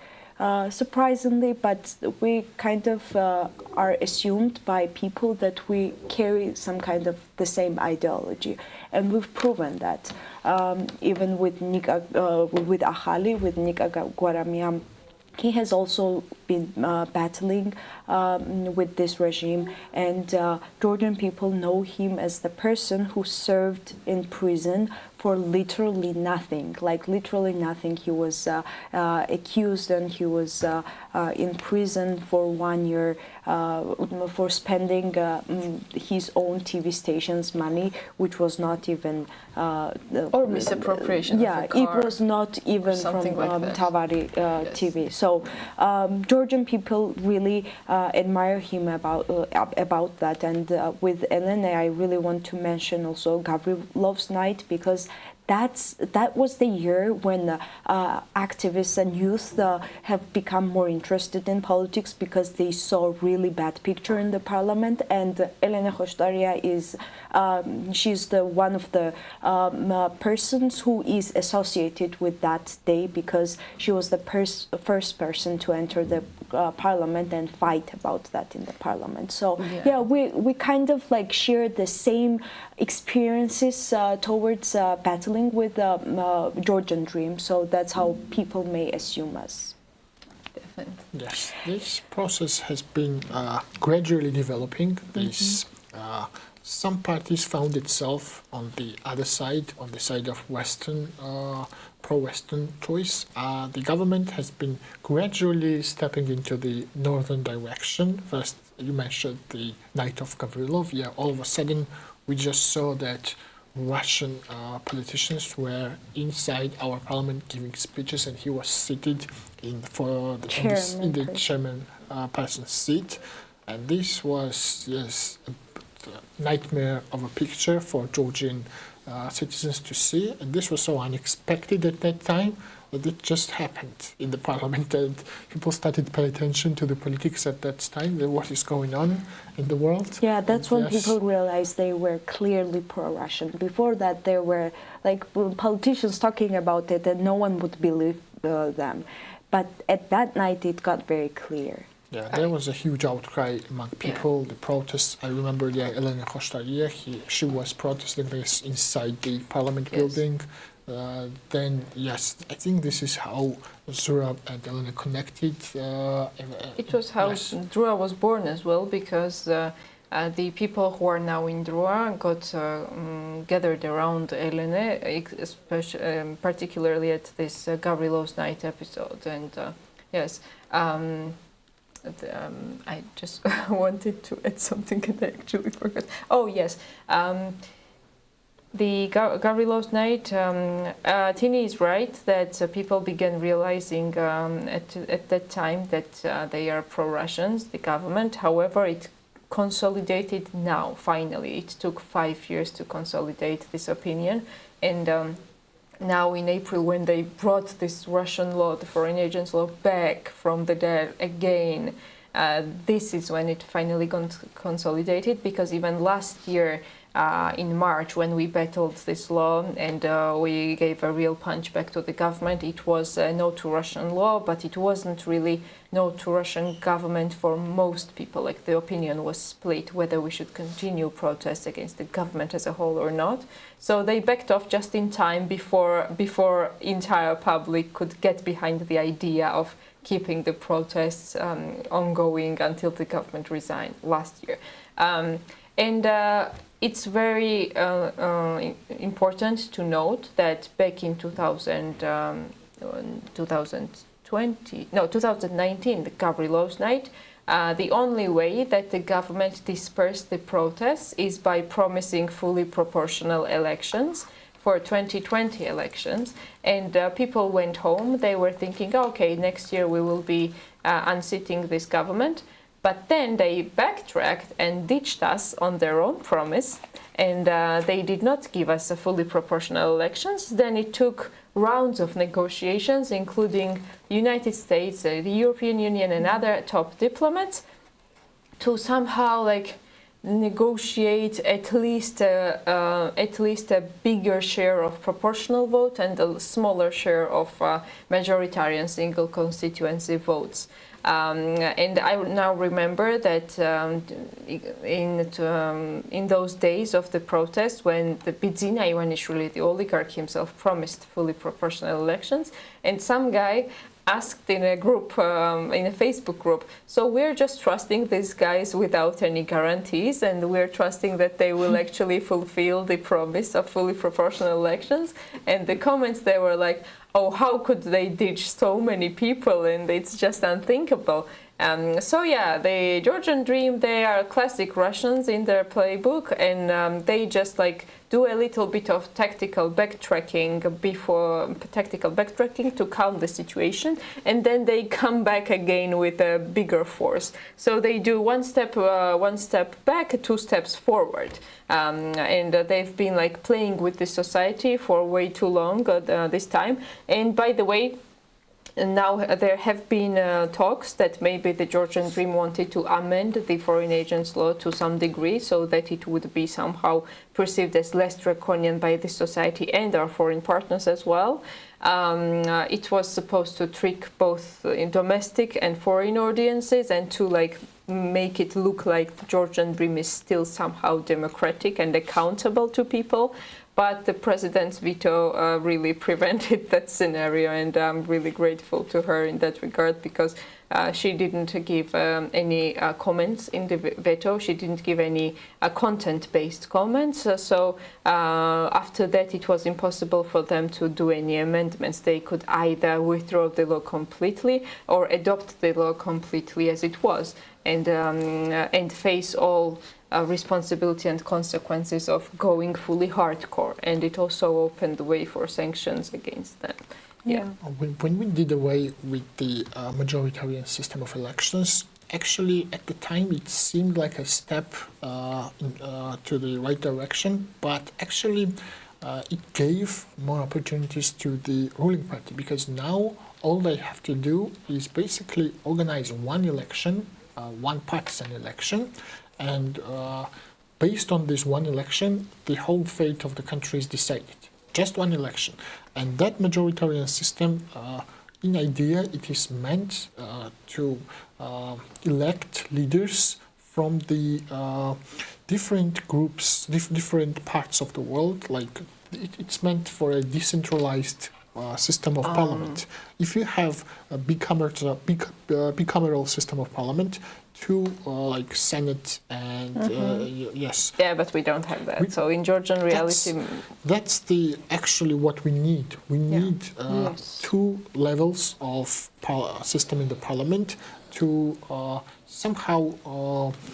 surprisingly, but we kind of are assumed by people that we carry some kind of the same ideology, and we've proven that. Even with with Ahali, with Nika Guaramian, he has also been battling with this regime, and Georgian people know him as the person who served in prison for literally nothing, like literally nothing. He was accused, and he was in prison for 1 year for spending his own TV station's money, which was not even or misappropriation. Yeah, of a car, it was not even from like Tavari yes. TV. So Georgian people really admire him about that. And with Elena, I really want to mention also Gavrilov's night, because that was the year when activists and youth have become more interested in politics, because they saw a really bad picture in the parliament. And Elena Khoshtaria is she's one of the persons who is associated with that day, because she was the first person to enter the parliament and fight about that in the parliament. So yeah, we kind of like share the same experiences towards battling with Georgian dream. So that's how people may assume us. Definitely. Yes, this process has been gradually developing. Some parties found itself on the other side, on the side of Western, pro-Western choice. The government has been gradually stepping into the northern direction. First, you mentioned the night of Gavrilov. Yeah, all of a sudden, we just saw that Russian politicians were inside our parliament giving speeches, and he was seated in the chairman person's seat. And this was, yes, a nightmare of a picture for Georgian citizens to see. And this was so unexpected at that time that it just happened in the parliament, and people started to pay attention to the politics at that time, what is going on in the world. Yeah, that's when people realized they were clearly pro-Russian. Before that, there were like politicians talking about it, and no one would believe them. But at that night, it got very clear. Yeah, there was a huge outcry among people, the protests. I remember Elena Khoshtaria, she was protesting this inside the parliament building. Then, yes, I think this is how Zura and Elena connected. It was how Drua was born as well, because the people who are now in Drua got gathered around Elena, especially, particularly at this Gavrilov's night episode. And yes, I just wanted to add something and I actually forgot. Oh yes, the Gavrilov's night. Tini is right that people began realizing at that time that they are pro-Russians, the government. However, it consolidated now. Finally, it took 5 years to consolidate this opinion, and now in April, when they brought this Russian law, the foreign agents law, back from the dead again, this is when it finally got consolidated, because even last year in March, when we battled this law and we gave a real punch back to the government, it was a no to Russian law, but it wasn't really no to Russian government for most people. Like, the opinion was split whether we should continue protests against the government as a whole or not. So they backed off just in time before entire public could get behind the idea of keeping the protests ongoing until the government resigned last year. It's very important to note that back in 2019, the Gavrilov's night, the only way that the government dispersed the protests is by promising fully proportional elections for 2020 elections, and people went home. They were thinking, okay, next year we will be unseating this government. But then they backtracked and ditched us on their own promise, and they did not give us a fully proportional elections. Then it took rounds of negotiations, including United States, the European Union, and other top diplomats, to somehow negotiate at least a bigger share of proportional vote and a smaller share of majoritarian single constituency votes. And I now remember that in those days of the protest, when the Bidzina Ivanishvili, the oligarch himself, promised fully proportional elections, and some guy asked in a group, in a Facebook group, so we're just trusting these guys without any guarantees, and we're trusting that they will actually fulfill the promise of fully proportional elections. And the comments, they were like, oh, how could they ditch so many people, and it's just unthinkable. So yeah, the Georgian Dream, they are classic Russians in their playbook, and they just do a little bit of tactical backtracking to calm the situation, and then they come back again with a bigger force. So they do one step back, 2 steps forward, and they've been playing with the society for way too long this time. And by the way, now there have been talks that maybe the Georgian Dream wanted to amend the foreign agents law to some degree, so that it would be somehow perceived as less draconian by the society and our foreign partners as well. It was supposed to trick both in domestic and foreign audiences, and to make it look like the Georgian Dream is still somehow democratic and accountable to people. But the president's veto really prevented that scenario, and I'm really grateful to her in that regard, because she didn't give any comments in the veto. She didn't give any content-based comments. So after that, it was impossible for them to do any amendments. They could either withdraw the law completely or adopt the law completely as it was, and face all responsibility and consequences of going fully hardcore. And it also opened the way for sanctions against them. Yeah. When we did away with the majoritarian system of elections, actually at the time it seemed like a step to the right direction, but actually it gave more opportunities to the ruling party, because now all they have to do is basically organize one election, one partisan election, and based on this one election, the whole fate of the country is decided. Just one election. And that majoritarian system, in idea, it is meant to elect leaders from the different groups, different parts of the world. It's meant for a decentralized system of parliament. If you have a bicameral system of parliament, 2 Senate and yes. Yeah, but we don't have that. So in Georgian reality, that's actually what we need. We need 2 levels of system in the parliament, to somehow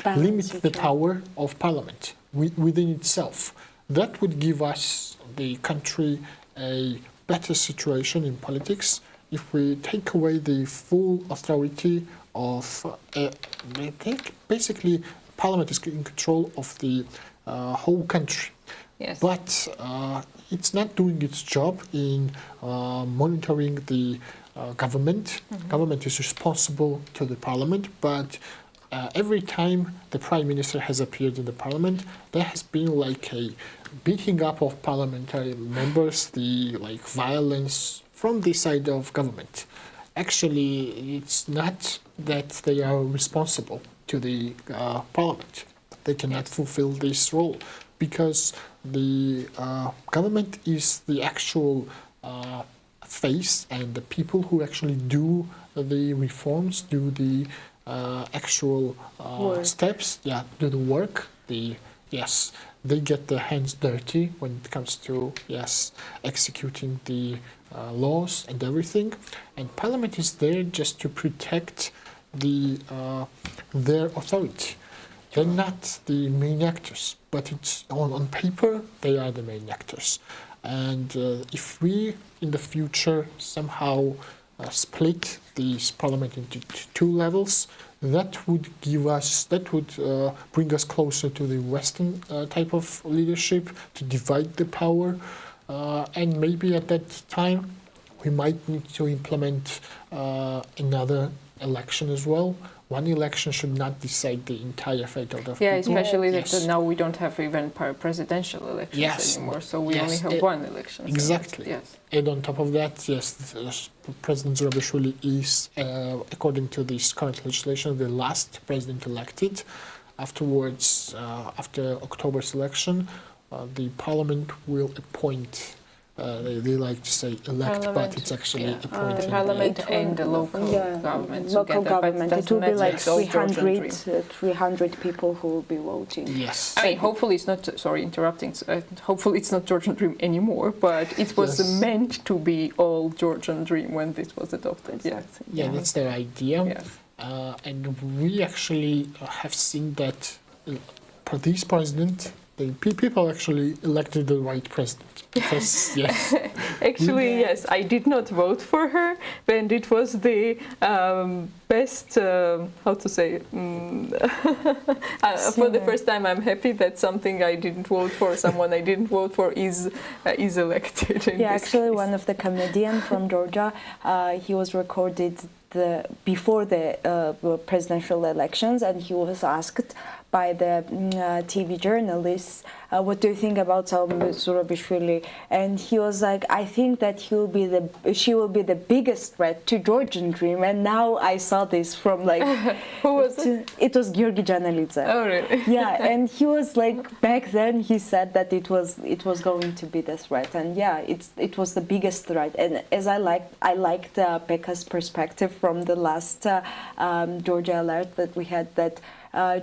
Balance limit each the other. power of parliament within itself. That would give us, the country, a better situation in politics if we take away the full authority of, basically, parliament is in control of the whole country. Yes. But it's not doing its job in monitoring the government. Government is responsible to the parliament, but every time the prime minister has appeared in the parliament, there has been like a beating up of parliamentary members, the violence from the side of government. Actually, it's not that they are responsible to the parliament. They cannot fulfill this role because the government is the actual face and the people who actually do the reforms, do the actual steps, do the work. They get their hands dirty when it comes to executing the laws and everything. And Parliament is there just to protect their authority. They're not the main actors, but it's on paper they are the main actors. And if we in the future somehow split this parliament into two levels, that would bring us closer to the Western type of leadership, to divide the power, and maybe at that time we might need to implement another election as well. One election should not decide the entire fate of the people. Especially that now we don't have even presidential elections anymore, so we only have one election. Exactly. Yes. And on top of that, President Zurabishvili is, according to this current legislation, the last president elected. Afterwards, after October's election, the parliament will appoint. They like to say elect, but it's actually appointed. Parliament and the local government. Local together, government. It will be like 300 people who will be voting. Yes. I mean, hopefully it's not. Sorry, interrupting. Hopefully it's not Georgian Dream anymore. But it was meant to be all Georgian Dream when this was adopted. Exactly. Yeah, that's their idea. Yes. And we actually have seen that for this president, the people actually elected the right president. Because, yes. Actually, yes, I did not vote for her, and it was the best, how to say, for the first time I'm happy that something I didn't vote for, someone I didn't vote for is elected. Actually, one of the comedians from Georgia, he was recorded before the presidential elections, and he was asked by the TV journalists, what do you think about Zurabishvili? And he was like, I think that she will be the biggest threat to Georgian Dream. And now I saw this from like... Who was it? It was Georgian Politics. Oh, really? Yeah, and he was like, back then he said that it was going to be the threat. And it was the biggest threat. And as I liked Pekka's perspective from the last Georgia alert that we had, that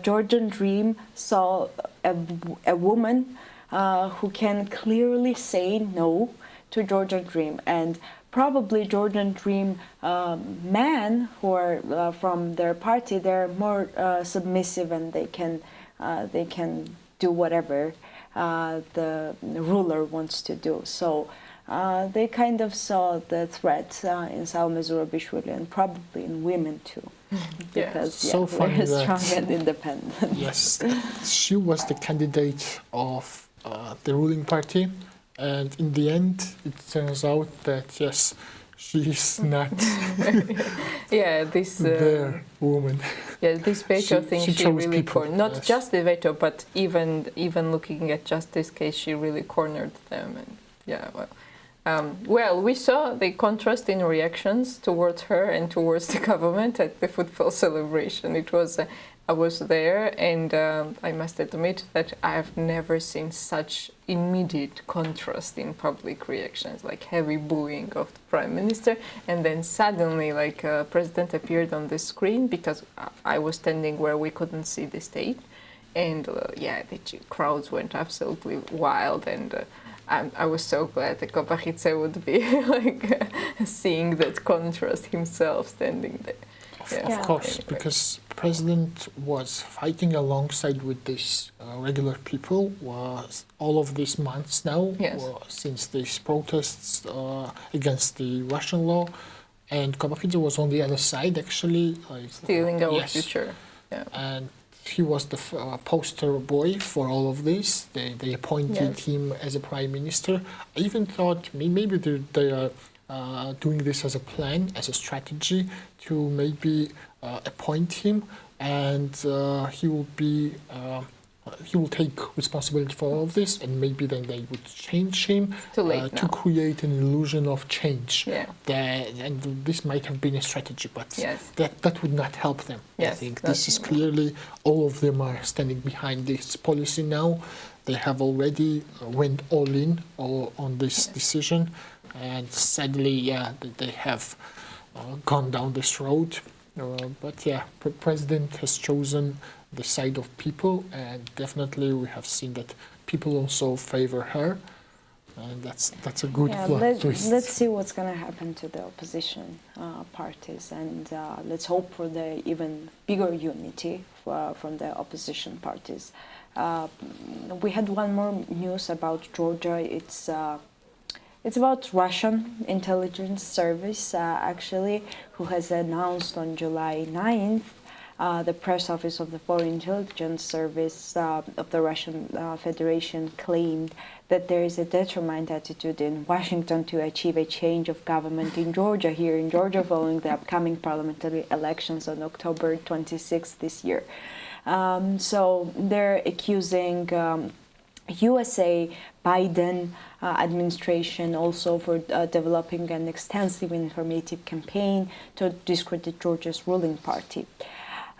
Georgian Dream saw a woman who can clearly say no to Georgian Dream, and probably Georgian Dream men who are from their party, they're more submissive, and they can do whatever the ruler wants to do. So they kind of saw the threat in Salome Zurabishvili, and probably in women too. Because we're strong and independent. Yes, she was the candidate of the ruling party, and in the end, it turns out that yes, she is not their woman. Yeah, this veto thing she really cornered. Not just the veto, but even looking at just this case, she really cornered them. And well, we saw the contrast in reactions towards her and towards the government at the football celebration. It was, I was there, and I must admit that I have never seen such immediate contrast in public reactions, like heavy booing of the prime minister, and then suddenly, like, president appeared on the screen, because I was standing where we couldn't see the stage, and the crowds went absolutely wild, and I was so glad that Kopachice would be like seeing that contrast himself standing there. Yeah. Of course, Anyway. because president was fighting alongside with these regular people was all of these months now, Yes. since these protests against the Russian law, and Kobakidze was on the other side actually. Stealing our yes. future. Yeah. And he was the poster boy for all of this. They appointed Yes. him as a prime minister. I even thought maybe they are doing this as a plan, as a strategy to maybe appoint him, and he will be. He will take responsibility for all of this, and maybe then they would change him Too late to now. create an illusion of change. Yeah. And this might have been a strategy, but Yes. that would not help them. I Yes, think that's- this is clearly all of them are standing behind this policy now. They have already went all in on this decision, and sadly, they have gone down this road. But yeah, president has chosen the side of people, and definitely we have seen that people also favor her, and that's a good twist. Let's see what's going to happen to the opposition parties, and let's hope for the even bigger unity from the opposition parties. We had one more news about Georgia. It's about Russian intelligence service, actually, who has announced on July 9th, the press office of the Foreign Intelligence Service of the Russian Federation claimed that there is a determined attitude in Washington to achieve a change of government in Georgia, here in Georgia, following the upcoming parliamentary elections on October 26th this year. So they're accusing USA, Biden administration also for developing an extensive informative campaign to discredit Georgia's ruling party.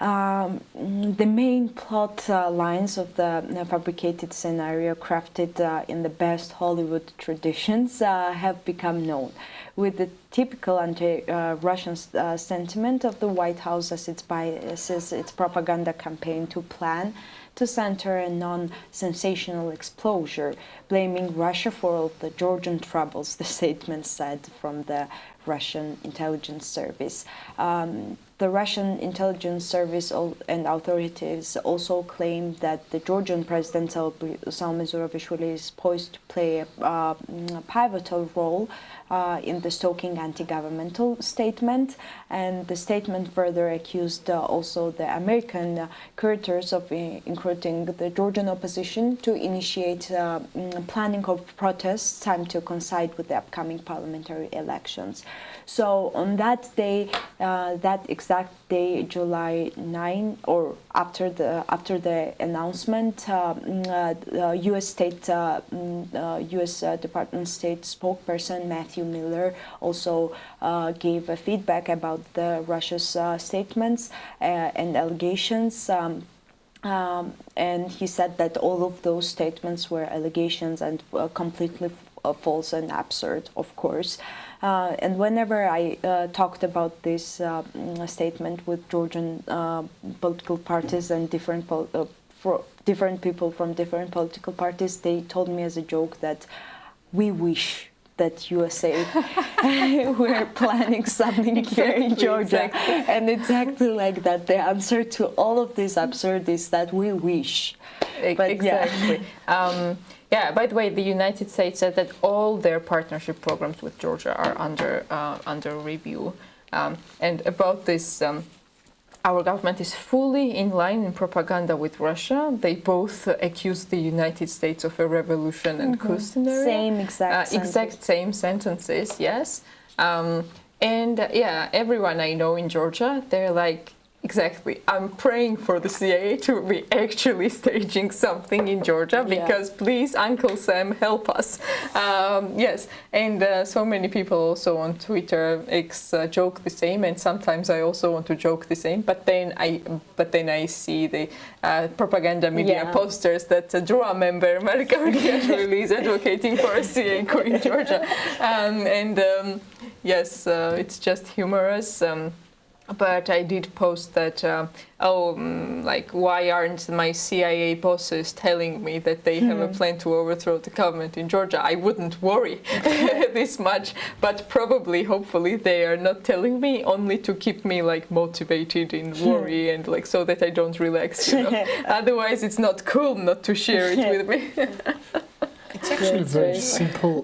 The main plot lines of the fabricated scenario, crafted in the best Hollywood traditions, have become known, with the typical anti-Russian sentiment of the White House as its biases its propaganda campaign to plan to center a non-sensational exposure, blaming Russia for all the Georgian troubles, the statement said from the Russian intelligence service. The Russian intelligence service and authorities also claim that the Georgian president Salome Zurabishvili is poised to play a pivotal role in the stoking anti-governmental statement, and the statement further accused also the American curators of recruiting the Georgian opposition to initiate planning of protests timed to coincide with the upcoming parliamentary elections. So on that day, that exact day, July 9, or after the announcement, U.S. Department of State spokesperson Matthew Miller also gave a feedback about the Russia's statements and allegations. And he said that all of those statements were allegations and completely false and absurd, of course. And whenever I talked about this statement with Georgian political parties and different people from different political parties, they told me as a joke that we wish that USA were planning something here in Georgia. Exactly. And exactly like that, the answer to all of this absurd is that we wish. But, exactly. Yeah. By the way, the United States said that all their partnership programs with Georgia are under review. And about this, our government is fully in line in propaganda with Russia. They both accused the United States of a revolution and coup scenario. Same exact same sentences. Yes. Everyone I know in Georgia, they're like, exactly, I'm praying for the CIA to be actually staging something in Georgia, because please, Uncle Sam, help us. Yes, and so many people also on Twitter joke the same, and sometimes I also want to joke the same. But then I see the propaganda media posters that a DRUA member Marika Urdiashvili is advocating for a CIA coup in Georgia, yes, it's just humorous. But I did post that, like, why aren't my CIA bosses telling me that they have a plan to overthrow the government in Georgia? I wouldn't worry this much, but probably, hopefully, they are not telling me only to keep me like motivated in worry and like so that I don't relax. You know? Otherwise, it's not cool not to share it with me. It's actually very simple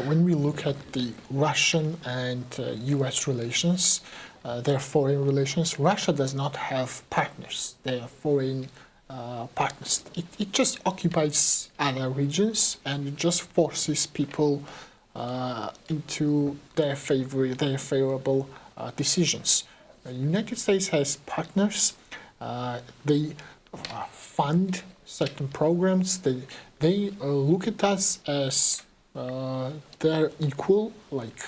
when we look at the Russian and US relations. Their foreign relations. Russia does not have partners. They are foreign partners. It just occupies other regions and it just forces people into their favorable decisions. The United States has partners. They fund certain programs. They look at us as they're equal. Like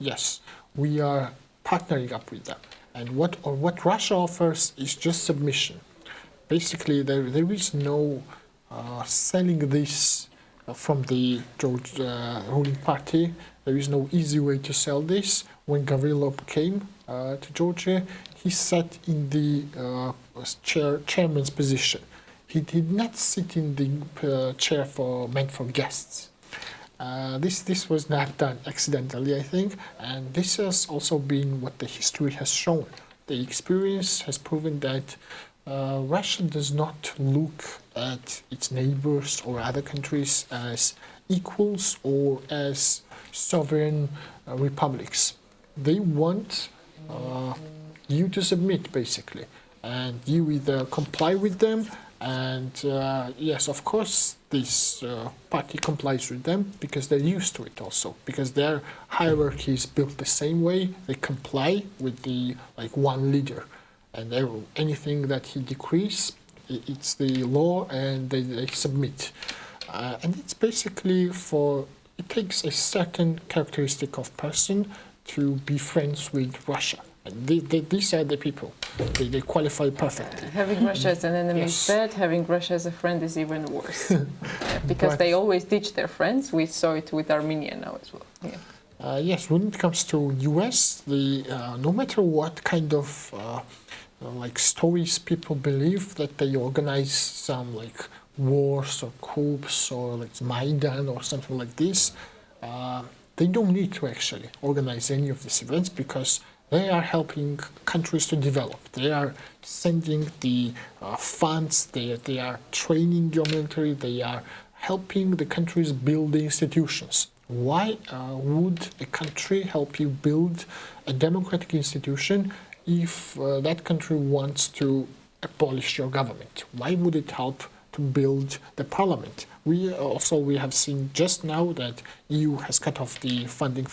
yes, we are partnering up with them, and what Russia offers is just submission. Basically, there is no selling this from the ruling party. There is no easy way to sell this. When Gavrilov came to Georgia, he sat in the chairman's position. He did not sit in the chair meant for guests. This was not done accidentally, I think, and this has also been what the history has shown. The experience has proven that Russia does not look at its neighbors or other countries as equals or as sovereign republics. They want you to submit, basically, and you either comply with them. And yes, of course, this party complies with them because they're used to it also, because their hierarchy is built the same way. They comply with the one leader, and anything that he decrees, it's the law, and they submit. And it's basically it takes a certain characteristic of person to be friends with Russia. These are the people. They qualify perfectly. Having Russia as an enemy is bad. Having Russia as a friend is even worse. Because they always ditch their friends. We saw it with Armenia now as well. Yeah. Yes, when it comes to US, no matter what kind of stories people believe that they organize some wars or coups or Maidan or something like this, they don't need to actually organize any of these events because they are helping countries to develop. They are sending the funds, they are training your military, they are helping the countries build the institutions. Why would a country help you build a democratic institution if that country wants to abolish your government? Why would it help to build the parliament? We have seen just now that EU has cut off the funding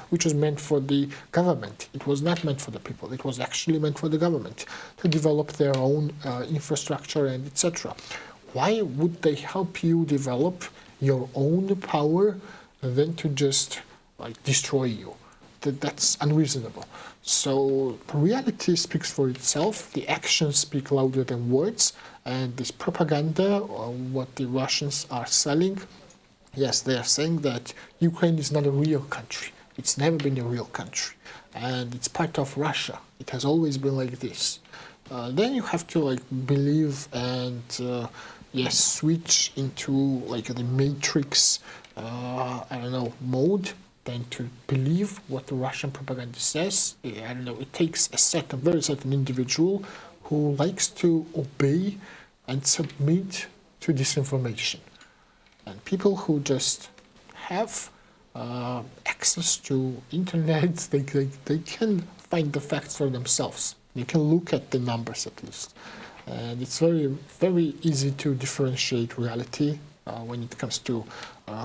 which was meant for the government. It was not meant for the people. It was actually meant for the government to develop their own infrastructure and etc. Why would they help you develop your own power than to just destroy you? That's unreasonable. So reality speaks for itself. The actions speak louder than words. And this propaganda, what the Russians are selling, yes, they are saying that Ukraine is not a real country. It's never been a real country. And it's part of Russia. It has always been like this. Then you have to believe and switch into the matrix, mode, than to believe what the Russian propaganda says. It takes a very certain individual who likes to obey and submit to disinformation. And people who just have access to internet, they can find the facts for themselves. They can look at the numbers at least. And it's very, very easy to differentiate reality when it comes to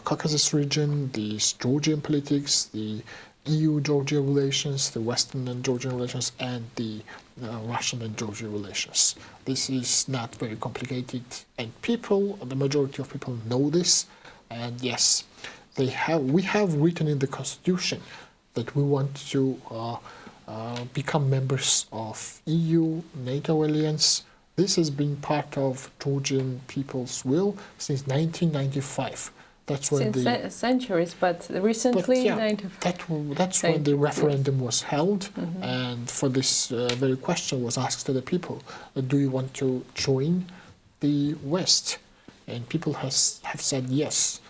Caucasus region, the Georgian politics, the EU-Georgia relations, the Western and Georgian relations, and the Russian and Georgian relations. This is not very complicated, and the majority of people know this. And yes, we have written in the Constitution that we want to become members of EU, NATO alliance. This has been part of Georgian people's will since 1995. That's when Since centuries, but recently, that's when the referendum was held, and for this very question was asked to the people: do you want to join the West? And people have said yes.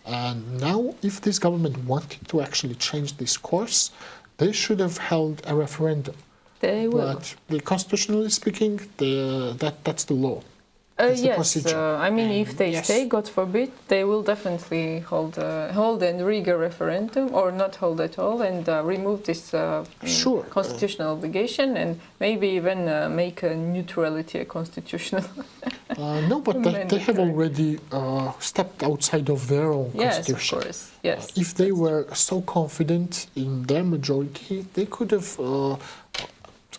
And now, if this government wanted to actually change this course, they should have held a referendum. They will. But constitutionally speaking, that's the law. That's the Yes, procedure. I mean, if they yes. stay, God forbid, they will definitely hold and rig a referendum, or not hold at all, and remove this Sure. constitutional obligation, and maybe even make neutrality a constitutional. No, but they have already stepped outside of their own constitution. Yes, of course. Yes. If they were so confident in their majority, they could have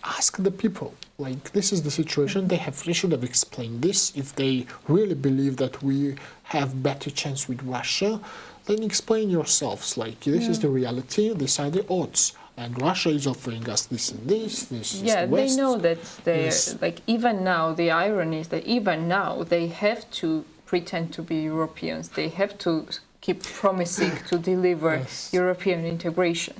asked the people. Like, this is the situation. They should have explained this. If they really believe that we have better chance with Russia, then explain yourselves. Like, this is the reality. These are the odds. And Russia is offering us this and this. This is the West. They know that like, even now, the irony is that even now they have to pretend to be Europeans. They have to keep promising to deliver European integration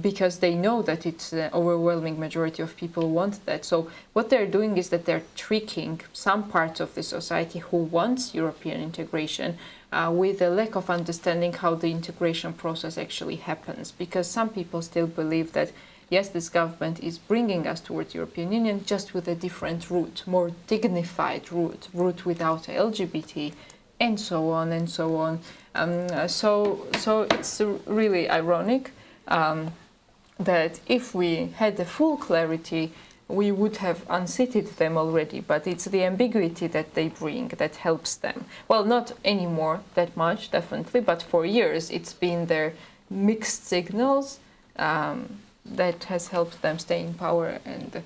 because they know that it's an overwhelming majority of people want that. So what they're doing is that they're tricking some parts of the society who wants European integration with a lack of understanding how the integration process actually happens, because some people still believe that yes, this government is bringing us towards European Union just with a different route, more dignified route without LGBT, and so on and so on. So it's really ironic that if we had the full clarity, we would have unseated them already, but it's the ambiguity that they bring that helps them. Well, not anymore that much, definitely, but for years it's been their mixed signals that has helped them stay in power. And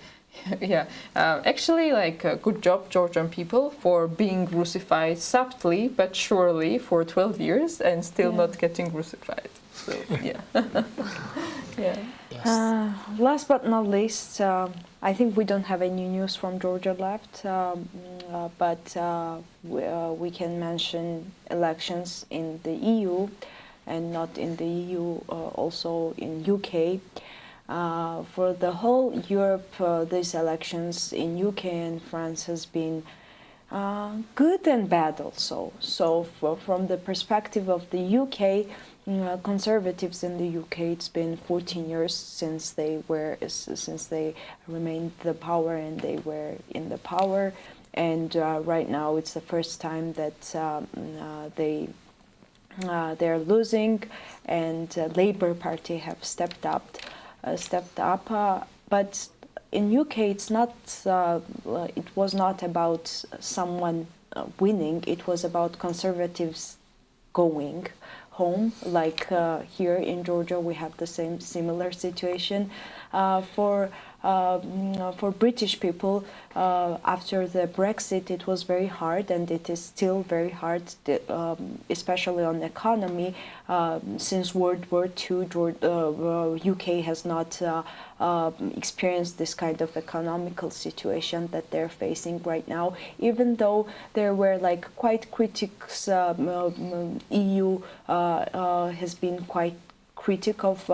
actually, like, good job, Georgian people, for being crucified subtly but surely for 12 years and still not getting crucified. So, yeah. Yes. Last but not least, I think we don't have any news from Georgia left, but we can mention elections in the EU, and not in the EU, also in UK. For the whole Europe, these elections in UK and France has been good and bad also. So from the perspective of the UK, Conservatives in the UK, it's been 14 years since they remained the power and they were in the power, and right now it's the first time that they're losing, and Labour Party have stepped up. But in UK, it's not. It was not about someone winning. It was about Conservatives going home. Like here in Georgia, we have the similar situation. For British people, after the Brexit, it was very hard, and it is still very hard, especially on the economy. Since World War II, UK has not experienced this kind of economical situation that they're facing right now. Even though there were like quite critics, EU has been quite critic of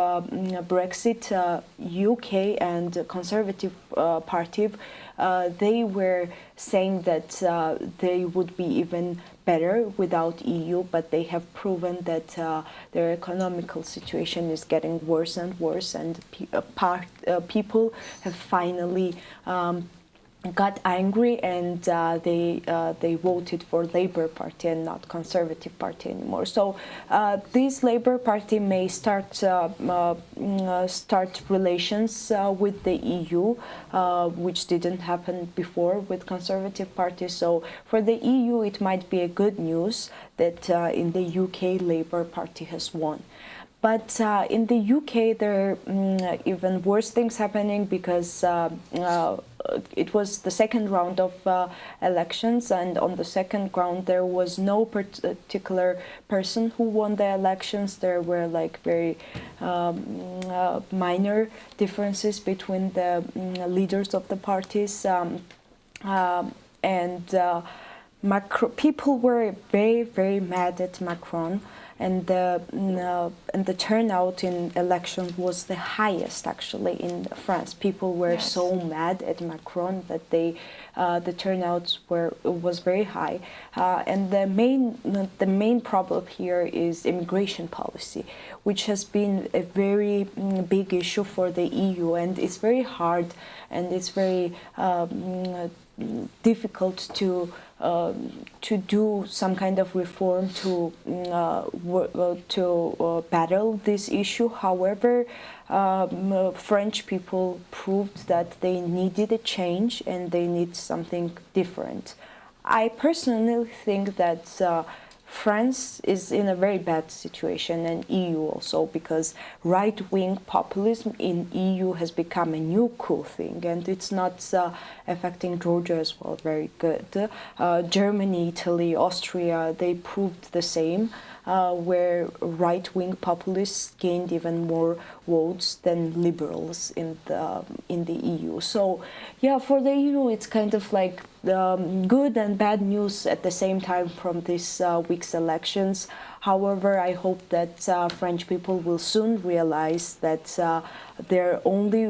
Brexit, UK and Conservative Party, they were saying that they would be even better without EU, but they have proven that their economical situation is getting worse and worse, and people have finally got angry, and they voted for Labour Party and not Conservative Party anymore. So this Labour Party may start relations with the EU, which didn't happen before with Conservative Party. So for the EU, it might be a good news that in the UK, Labour Party has won. But in the UK, there are even worse things happening, because it was the second round of elections, and on the second round there was no particular person who won the elections. There were like very minor differences between the leaders of the parties, and People were very, very mad at Macron, and the turnout in elections was the highest actually in France. People were Yes. so mad at Macron that the turnouts was very high, and the main problem here is immigration policy, which has been a very big issue for the EU, and it's very hard and it's very difficult to do some kind of reform to battle this issue. However, French people proved that they needed a change and they need something different. I personally think that France is in a very bad situation, and EU also, because right-wing populism in EU has become a new cool thing, and it's not affecting Georgia as well very good. Germany, Italy, Austria, they proved the same, where right-wing populists gained even more votes than liberals in the EU. So, yeah, for the EU, it's kind of like good and bad news at the same time from this week's elections. However, I hope that French people will soon realize that their only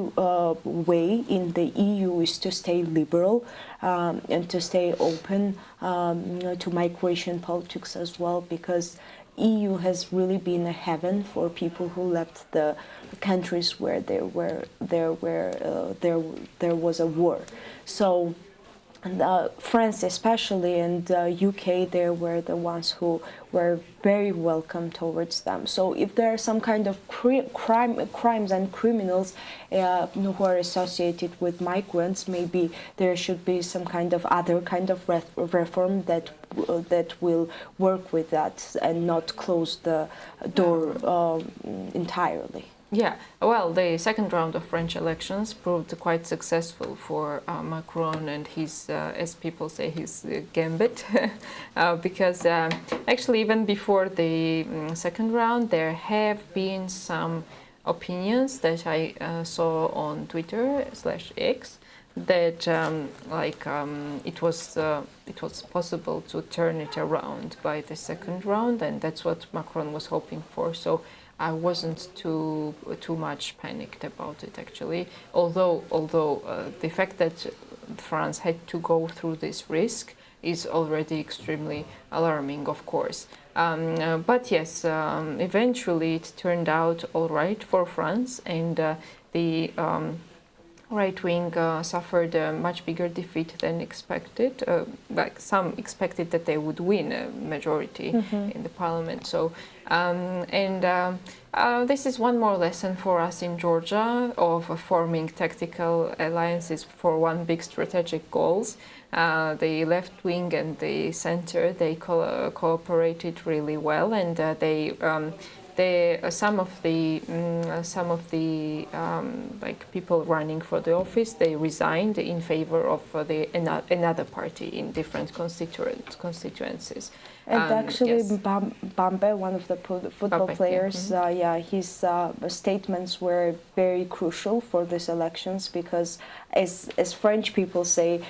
way in the EU is to stay liberal and to stay open to migration politics as well, because EU has really been a heaven for people who left the countries where there was a war. So. And France especially, and UK, they were the ones who were very welcome towards them. So if there are some kind of crimes and criminals who are associated with migrants, maybe there should be some kind of other kind of reform that will work with that and not close the door entirely. Yeah, well, the second round of French elections proved quite successful for Macron and his, as people say, his gambit, because actually even before the second round, there have been some opinions that I saw on Twitter/X that it was possible to turn it around by the second round, and that's what Macron was hoping for. So I wasn't too much panicked about it actually. Although the fact that France had to go through this risk is already extremely alarming, of course. But yes, eventually it turned out all right for France, and the right wing suffered a much bigger defeat than expected. Like some expected that they would win a majority in the parliament. So, this is one more lesson for us in Georgia of forming tactical alliances for one big strategic goals. The left wing and the center, they cooperated really well, and some of the like people running for the office, they resigned in favor of another party in different constituencies. And actually, yes. Bambe, one of the football Bambe, players, his statements were very crucial for these elections, because, as French people say,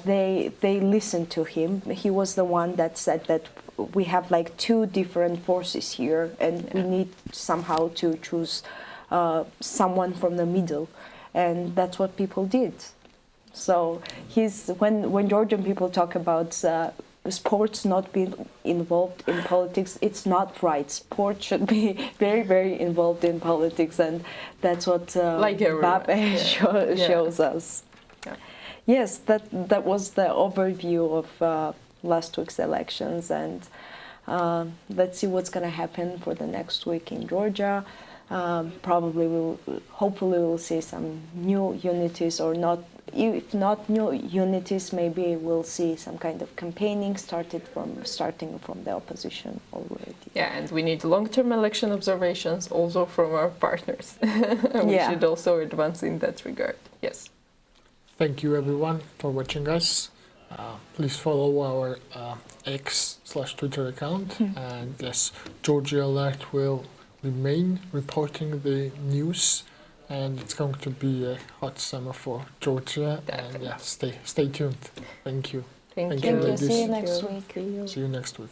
they listened to him. He was the one that said that we have like two different forces here, and we need somehow to choose someone from the middle, and that's what people did. So when Georgian people talk about sports not being involved in politics, it's not right. Sports should be very, very involved in politics, and that's what Mbappe shows us. Yeah. Yes, that was the overview of last week's elections, and let's see what's going to happen for the next week in Georgia. Hopefully we'll see some new unities, or not. If not new unities, maybe we'll see some kind of campaigning starting from the opposition already. Yeah, and we need long-term election observations also from our partners. We should also advance in that regard. Yes. Thank you everyone for watching us. Please follow our X/Twitter account, and yes, Georgia Alert will remain reporting the news, and it's going to be a hot summer for Georgia. Definitely. And yeah, stay tuned. Thank you. Thank Thank you, you. ladies. See you next week. See you. See you next week.